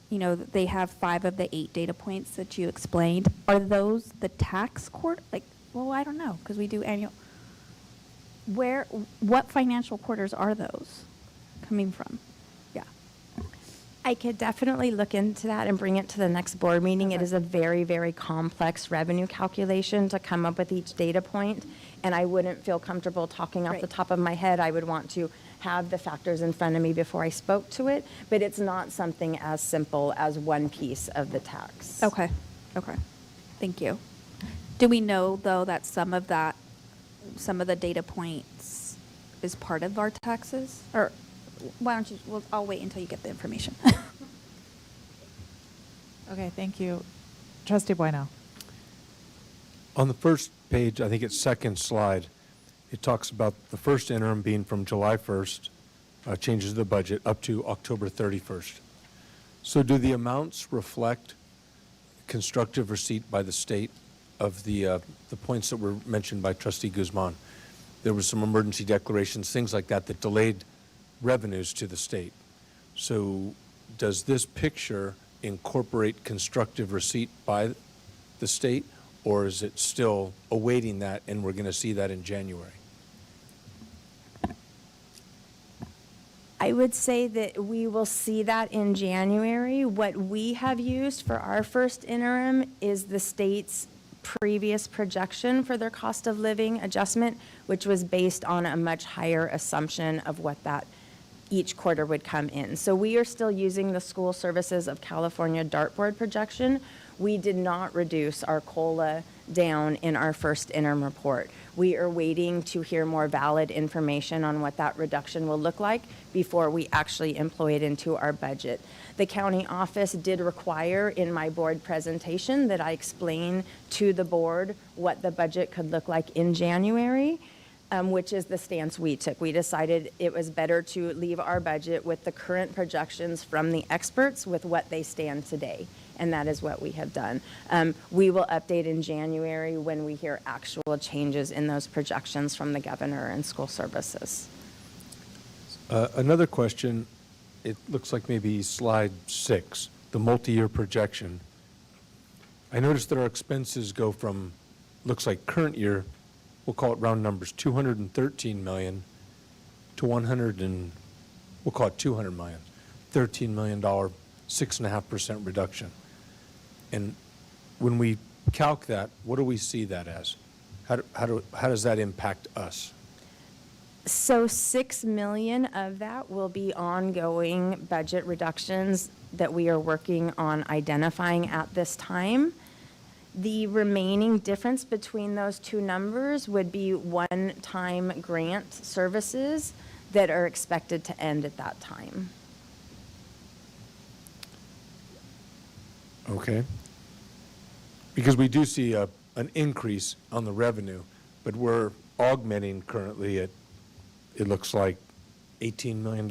you know, they have 5 of the 8 data points that you explained. Are those the tax quarter? Like, well, I don't know, because we do annual. What financial quarters are those coming from? I could definitely look into that and bring it to the next board meeting. Okay. It is a very, very complex revenue calculation to come up with each data point, and I wouldn't feel comfortable talking off the top of my head. I would want to have the factors in front of me before I spoke to it, but it's not something as simple as one piece of the tax. Okay. Thank you. Do we know, though, that some of the data points is part of our taxes? Or why don't you, I'll wait until you get the information. Okay, thank you. Trustee Bueno. On the first page, I think it's second slide, it talks about the first interim being from July 1st changes to the budget up to October 31st. So do the amounts reflect constructive receipt by the state of the points that were mentioned by Trustee Guzman? There were some emergency declarations, things like that, that delayed revenues to the state. So does this picture incorporate constructive receipt by the state, or is it still awaiting that and we're going to see that in January? I would say that we will see that in January. What we have used for our first interim is the state's previous projection for their cost of living adjustment, which was based on a much higher assumption of what that each quarter would come in. So we are still using the School Services of California dartboard projection. We did not reduce our COLA down in our first interim report. We are waiting to hear more valid information on what that reduction will look like before we actually employ it into our budget. The county office did require in my board presentation that I explain to the board what the budget could look like in January, which is the stance we took. We decided it was better to leave our budget with the current projections from the experts with what they stand today. And that is what we have done. We will update in January when we hear actual changes in those projections from the governor and school services. Another question, it looks like maybe slide 6, the multi-year projection. I noticed that our expenses go from, looks like current year, we'll call it round numbers, 213 million to we'll call it 200 million, $13 million, 6.5% reduction. And when we calc that, what do we see that as? How does that impact us? So 6 million of that will be ongoing budget reductions that we are working on identifying at this time. The remaining difference between those two numbers would be one-time grant services that are expected to end at that time. Okay. Because we do see an increase on the revenue, but we're augmenting currently at, it looks like, $18 million.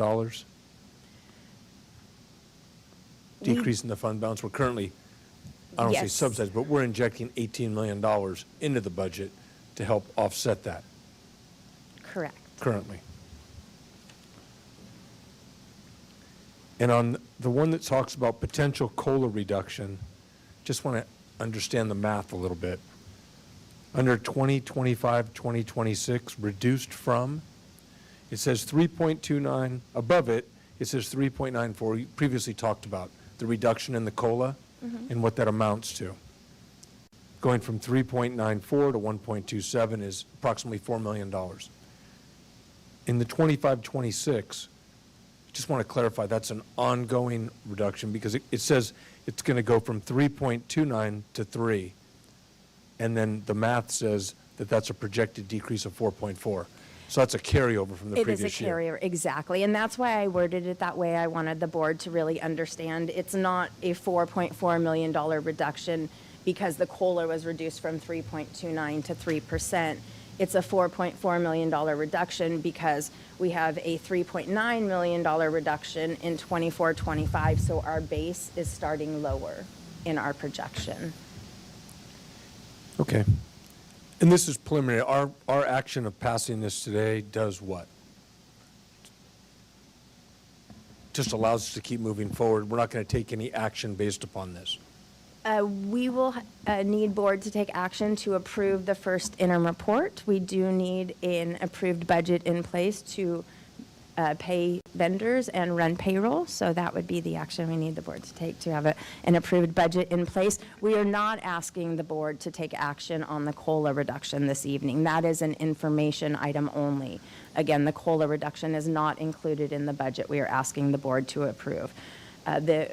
Decrease in the fund balance. We're currently, I don't say Yes. subsidized, but we're injecting $18 million into the budget to help offset that Correct. currently. And on the one that talks about potential COLA reduction, just want to understand the math a little bit. Under 2025, 2026, reduced from, it says 3.29, above it, it says 3.94. You previously talked about the reduction in the COLA and what that amounts to. Going from 3.94 to 1.27 is approximately $4 million. In the 25-26, just want to clarify, that's an ongoing reduction because it says it's going to go from 3.29 to 3. And then the math says that that's a projected decrease of 4.4. So that's a carryover from the It previous is a year. carrier, exactly. And that's why I worded it that way. I wanted the board to really understand it's not a $4.4 million reduction because the COLA was reduced from 3.29 to 3%. It's a $4.4 million reduction because we have a $3.9 million reduction in 24-25, so our base is starting lower in our projection. Okay. And this is preliminary. Our action of passing this today does what? Just allows us to keep moving forward. We're not going to take any action based upon this. We will need board to take action to approve the first interim report. We do need an approved budget in place to pay vendors and run payroll. So that would be the action we need the board to take to have an approved budget in place. We are not asking the board to take action on the COLA reduction this evening. That is an information item only. Again, the COLA reduction is not included in the budget we are asking the board to approve. The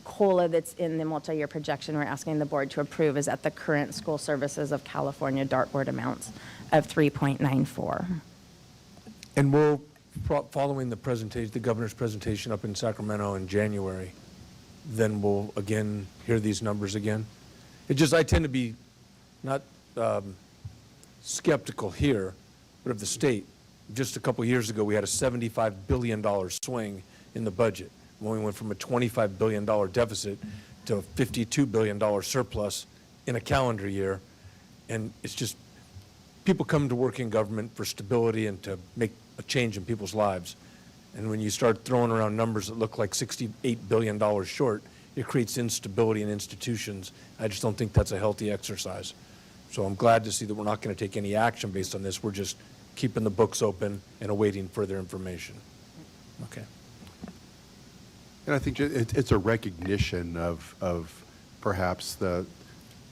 COLA that's in the multi-year projection we're asking the board to approve is at the current School Services of California dartboard amounts of 3.94. And we'll, following the presentation, the governor's presentation up in Sacramento in January, then we'll again hear these numbers again. It just, I tend to be not skeptical here, but of the state. just a couple years ago, we had a $75 billion swing in the budget when we went from a $25 billion deficit to a $52 billion surplus in a calendar year. And it's just, people come to work in government for stability and to make a change in people's lives. And when you start throwing around numbers that look like $68 billion short, it creates instability in institutions. I just don't think that's a healthy exercise. So I'm glad to see that we're not going to take any action based on this. We're just keeping the books open and awaiting further information. Okay. And I think it's a recognition of perhaps the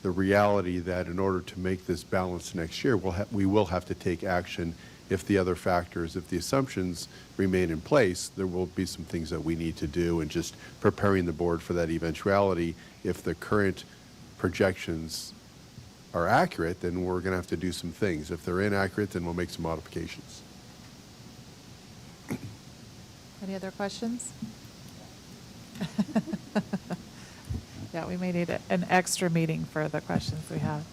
reality that in order to make this balance next year, we will have to take action if the other factors, if the assumptions remain in place, there will be some things that we need to do, and just preparing the board for that eventuality. If the current projections are accurate, then we're going to have to do some things. If they're inaccurate, then we'll make some modifications. Any other questions? Yeah, we may need an extra meeting for the questions we have.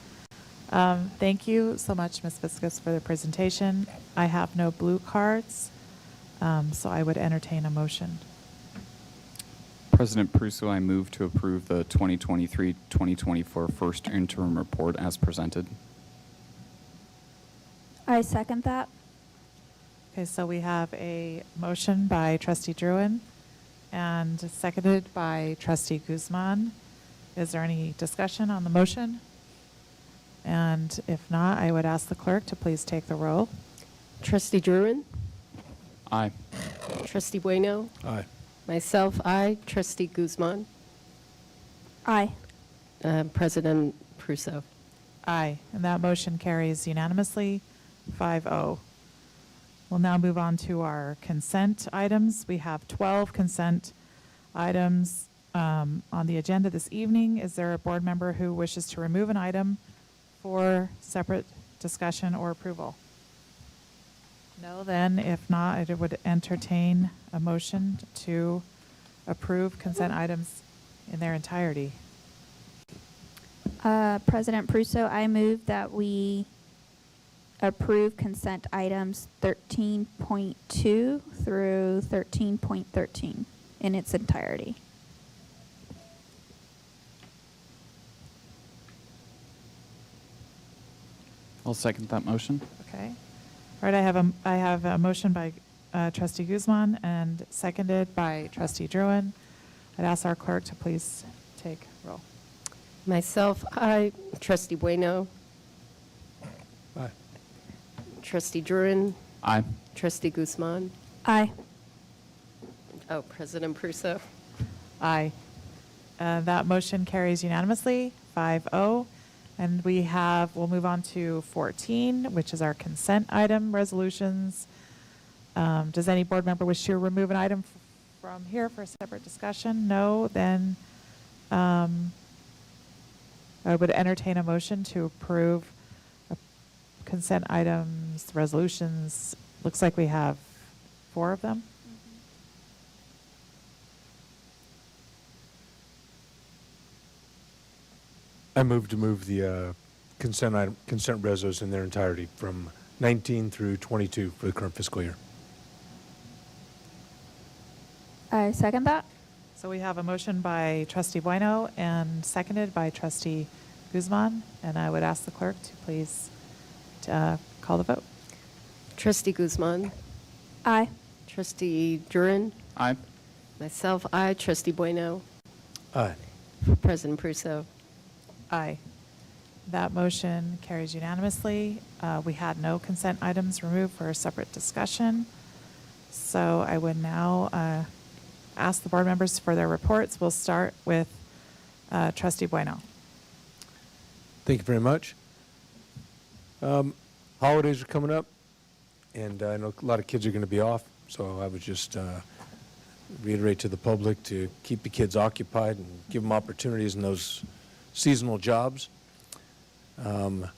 Thank you so much, Ms. Viscus, for the presentation. I have no blue cards, so I would entertain a motion. President Prusso, I move to approve the 2023-2024 first interim report as presented. I second that. Okay, so we have a motion by Trustee Druin and seconded by Trustee Guzman. Is there any discussion on the motion? And if not, I would ask the clerk to please take the roll. Trustee Druin? Aye. Trustee Bueno? Aye. Myself, aye. Trustee Guzman? Aye. President Prusso? Aye, and that motion carries unanimously, 5-0. We'll now move on to our consent items. We have 12 consent items on the agenda this evening. Is there a board member who wishes to remove an item for separate discussion or approval? No, then if not, I would entertain a motion to approve consent items in their entirety. President Prusso, I move that we approve consent items 13.2 through 13.13 in its entirety. I'll second that motion. Okay. All right, I have a motion by Trustee Guzman and seconded by Trustee Druin. I'd ask our clerk to please take roll. Myself, aye. Trustee Bueno? Aye. Trustee Druin? Aye. Trustee Guzman? Aye. Oh, President Prusso? Aye. That motion carries unanimously, 5-0. And we'll move on to 14, which is our consent item resolutions. Does any board member wish to remove an item from here for a separate discussion? No, then I would entertain a motion to approve consent items, resolutions. Looks like we have 4 of them. I move to move the consent resos in their entirety from 19 through 22 for the current fiscal year. I second that. So we have a motion by Trustee Bueno and seconded by Trustee Guzman. And I would ask the clerk to please call the vote. Trustee Guzman? Aye. Trustee Druin? Aye. Myself, aye. Trustee Bueno? Aye. President Prusso? Aye. That motion carries unanimously. We had no consent items removed for a separate discussion. So I would now ask the board members for their reports. We'll start with Trustee Bueno. Thank you very much. Holidays are coming up, and I know a lot of kids are going to be off, so I would just reiterate to the public to keep the kids occupied and give them opportunities in those seasonal jobs. On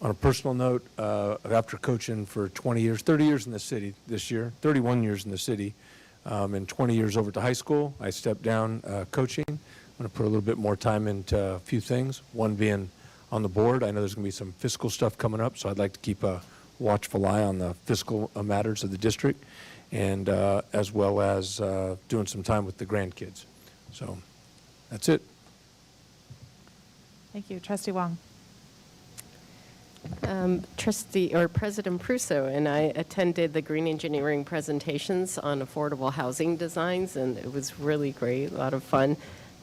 a personal note, after coaching for 20 years, 30 years in the city this year, 31 years in the city, and 20 years over to high school, I stepped down coaching. I'm going to put a little bit more time into a few things, one being on the board. I know there's going to be some fiscal stuff coming up, so I'd like to keep a watchful eye on the fiscal matters of the district, and as well as doing some time with the grandkids. So that's it. Thank you. Trustee Wong. President Prusso and I attended the green engineering presentations on affordable housing designs, and it was really great, a lot of fun.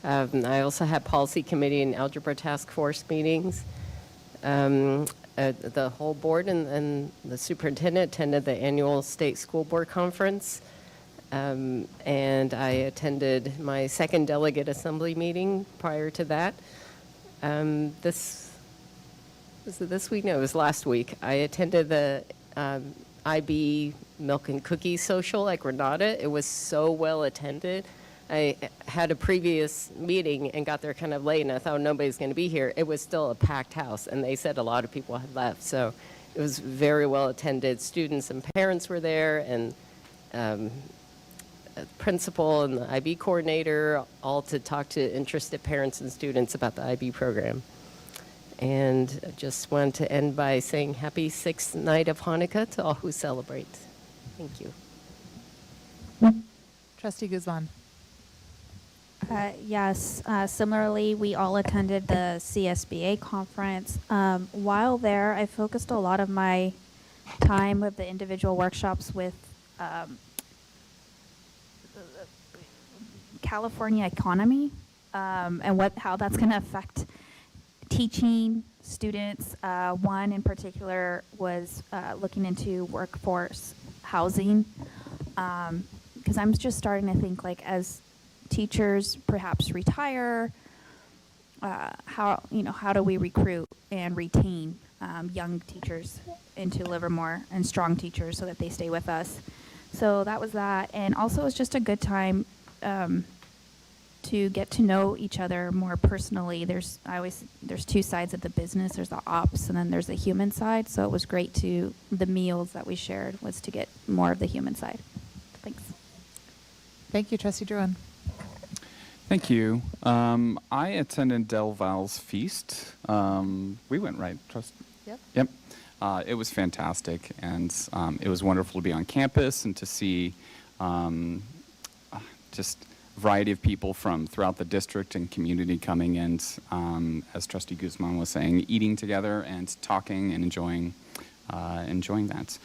I also had policy committee and algebra task force meetings. The whole board and the superintendent attended the annual state school board conference. And I attended my second delegate assembly meeting prior to that. Was it this week? No, it was last week. I attended the IB Milk and Cookie Social at Granada. It was so well attended. I had a previous meeting and got there kind of late, and I thought nobody's going to be here. It was still a packed house, and they said a lot of people had left. So it was very well attended. Students and parents were there, and principal and the IB coordinator, all to talk to interested parents and students about the IB program. And I just want to end by saying happy 6th night of Hanukkah to all who celebrate. Thank you. Trustee Guzman. Yes, similarly, we all attended the CSBA conference. While there, I focused a lot of my time with the individual workshops with California economy and how that's going to affect teaching students. One in particular was looking into workforce housing, because I'm just starting to think, like, as teachers perhaps retire, how do we recruit and retain young teachers into Livermore, and strong teachers so that they stay with us. So that was that, and also it's just a good time to get to know each other more personally. There's two sides of the business. There's the ops, and then there's the human side. So it was great the meals that we shared was to get more of the human side. Thanks. Thank you, Trustee Druin. Thank you. I attended Del Val's feast. We went, right, Trust? Yep. It was fantastic, and it was wonderful to be on campus and to see just a variety of people from throughout the district and community coming and, as Trustee Guzman was saying, eating together and talking and enjoying that.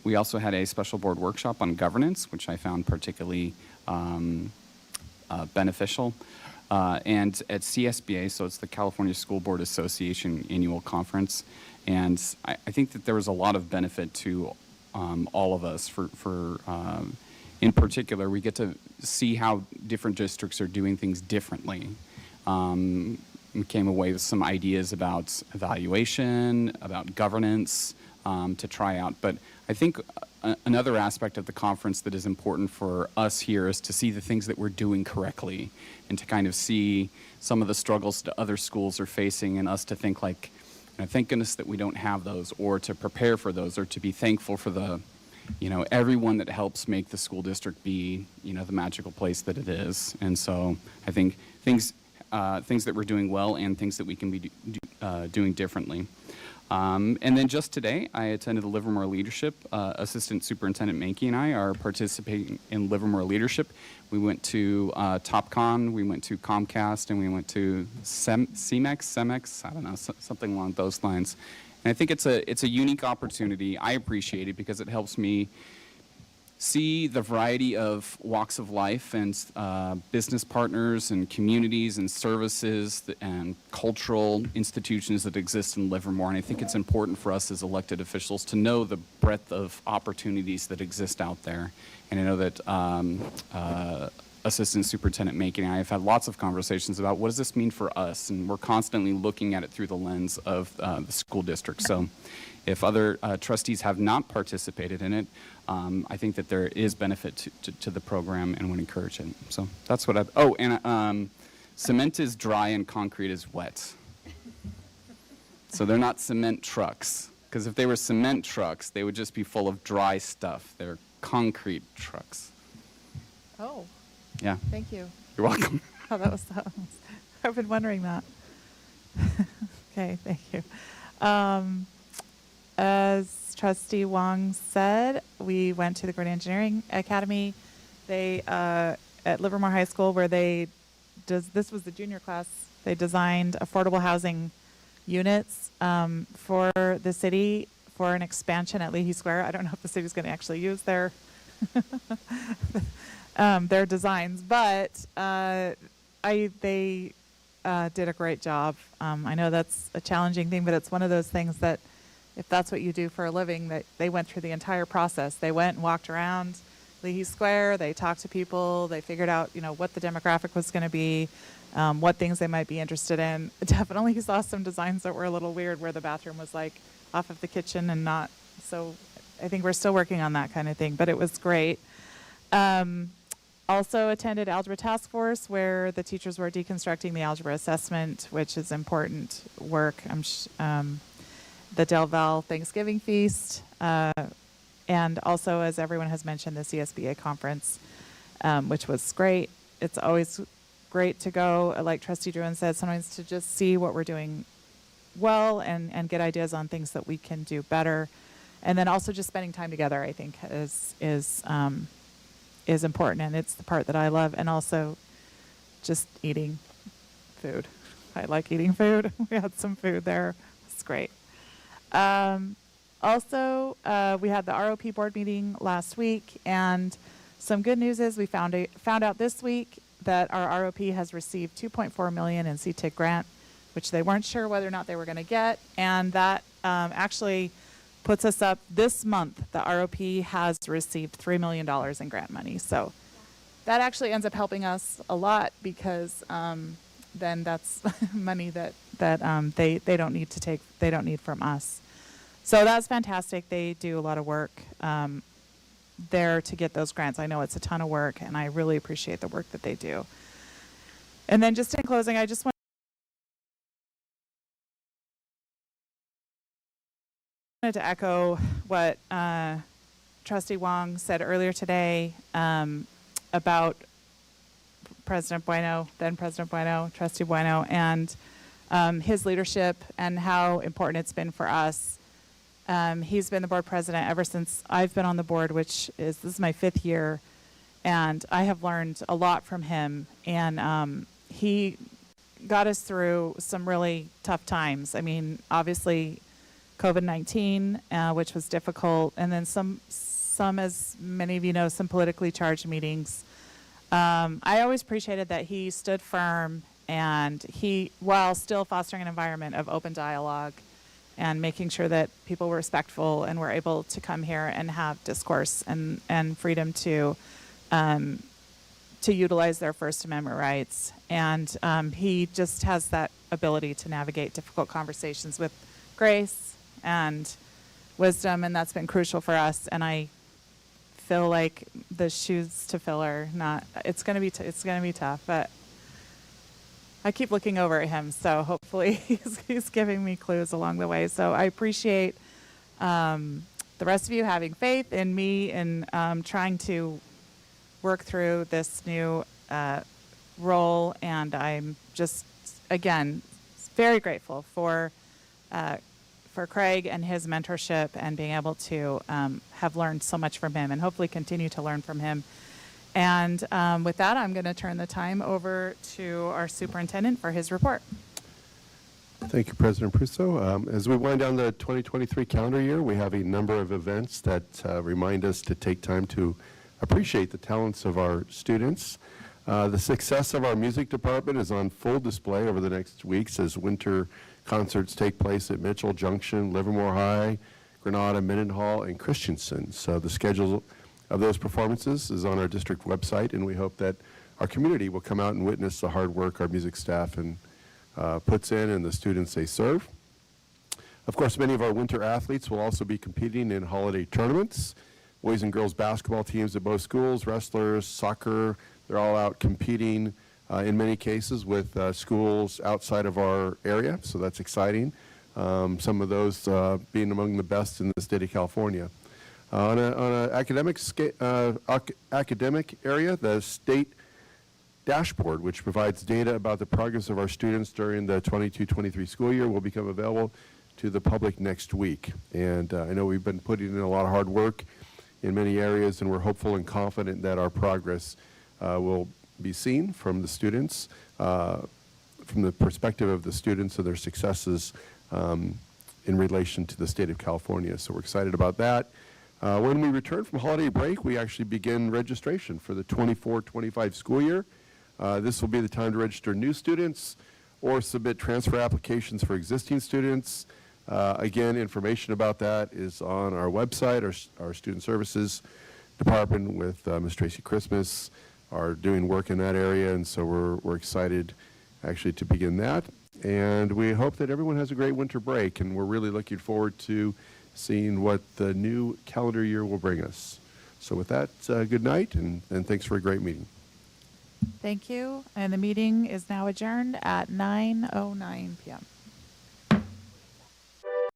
We also had a special board workshop on governance, which I found particularly beneficial. And at CSBA, so it's the California School Board Association annual conference, and I think that there was a lot of benefit to all of us. In particular, we get to see how different districts are doing things differently. We came away with some ideas about evaluation, about governance to try out. But I think another aspect of the conference that is important for us here is to see the things that we're doing correctly and to kind of see some of the struggles that other schools are facing, and us to think like, thank goodness that we don't have those, or to prepare for those, or to be thankful for the, everyone that helps make the school district be, the magical place that it is. And so I think things that we're doing well and things that we can be doing differently. And then just today, I attended the Livermore Leadership. Assistant Superintendent Mankey and I are participating in Livermore Leadership. We went to TopCon, we went to Comcast, and we went to CEMEX, I don't know, something along those lines. And I think it's a unique opportunity. I appreciate it because it helps me see the variety of walks of life and business partners and communities and services and cultural institutions that exist in Livermore. And I think it's important for us as elected officials to know the breadth of opportunities that exist out there. And I know that Assistant Superintendent Mankey and I have had lots of conversations about what does this mean for us, and we're constantly looking at it through the lens of the school district. So if other trustees have not participated in it, I think that there is benefit to the program and would encourage it. So that's what cement is dry and concrete is wet. So they're not cement trucks, because if they were cement trucks, they would just be full of dry stuff. They're concrete trucks. Oh. Yeah. Thank you. You're welcome. Oh, that was I've been wondering that. Okay, thank you. as Trustee Wong said, we went to the Grid Engineering Academy. They at Livermore High School, where this was the junior class. They designed affordable housing units for the city for an expansion at Leahy Square. I don't know if the city's going to actually use their designs, but they did a great job. I know that's a challenging thing, but it's one of those things that if that's what you do for a living, that they went through the entire process. They went and walked around Leahy Square. They talked to people. They figured out, what the demographic was going to be, what things they might be interested in. Definitely saw some designs that were a little weird, where the bathroom was like off of the kitchen and not. So I think we're still working on that kind of thing, but it was great. Also attended Algebra Task Force, where the teachers were deconstructing the algebra assessment, which is important work. The Del Val Thanksgiving Feast, and also, as everyone has mentioned, the CSBA conference, which was great. It's always great to go, like Trustee Druin said, sometimes to just see what we're doing well and get ideas on things that we can do better. And then also just spending time together, I think, is important, and it's the part that I love. And also just eating food. I like eating food. We had some food there. It's great. Also, we had the ROP board meeting last week, and some good news is we found out this week that our ROP has received $2.4 million in CTIC grant, which they weren't sure whether or not they were going to get, and that actually puts us up this month. The ROP has received $3 million in grant money, so that actually ends up helping us a lot, because then that's money that they don't need to take, they don't need from us. So that's fantastic. They do a lot of work there to get those grants. I know it's a ton of work, and I really appreciate the work that they do. And then just in closing, I just wanted to echo what Trustee Wong said earlier today about President Bueno, then President Bueno, Trustee Bueno, and his leadership and how important it's been for us. He's been the board president ever since I've been on the board, this is my 5th year, and I have learned a lot from him. And he got us through some really tough times. I mean, obviously, COVID-19, which was difficult, and then some, as many of you know, some politically charged meetings. I always appreciated that he stood firm, and while still fostering an environment of open dialogue and making sure that people were respectful and were able to come here and have discourse and freedom to utilize their First Amendment rights. And he just has that ability to navigate difficult conversations with grace and wisdom, and that's been crucial for us. And I feel like the shoes to fill are not. It's going to be tough, but I keep looking over at him, so hopefully he's giving me clues along the way. So I appreciate the rest of you having faith in me and trying to work through this new role. And I'm just, again, very grateful for Craig and his mentorship and being able to have learned so much from him and hopefully continue to learn from him. And with that, I'm going to turn the time over to our superintendent for his report. Thank you, President Prusso. As we wind down the 2023 calendar year, we have a number of events that remind us to take time to appreciate the talents of our students. The success of our music department is on full display over the next weeks as winter concerts take place at Mitchell Junction, Livermore High, Granada, Mendenhall, and Christensen. So the schedule of those performances is on our district website, and we hope that our community will come out and witness the hard work our music staff puts in and the students they serve. Of course, many of our winter athletes will also be competing in holiday tournaments. Boys and girls basketball teams at both schools, wrestlers, soccer, they're all out competing in many cases with schools outside of our area, so that's exciting. Some of those being among the best in the state of California. On an academic area, the state dashboard, which provides data about the progress of our students during the 22-23 school year, will become available to the public next week. And I know we've been putting in a lot of hard work in many areas, and we're hopeful and confident that our progress will be seen from the students, from the perspective of the students and their successes in relation to the state of California. So we're excited about that. When we return from holiday break, we actually begin registration for the 24-25 school year. This will be the time to register new students or submit transfer applications for existing students. Again, information about that is on our website. Our Student Services Department with Ms. Tracy Christmas are doing work in that area, and so we're excited actually to begin that. And we hope that everyone has a great winter break, and we're really looking forward to seeing what the new calendar year will bring us. So with that, good night, and thanks for a great meeting. Thank you. And the meeting is now adjourned at 9:09 p.m.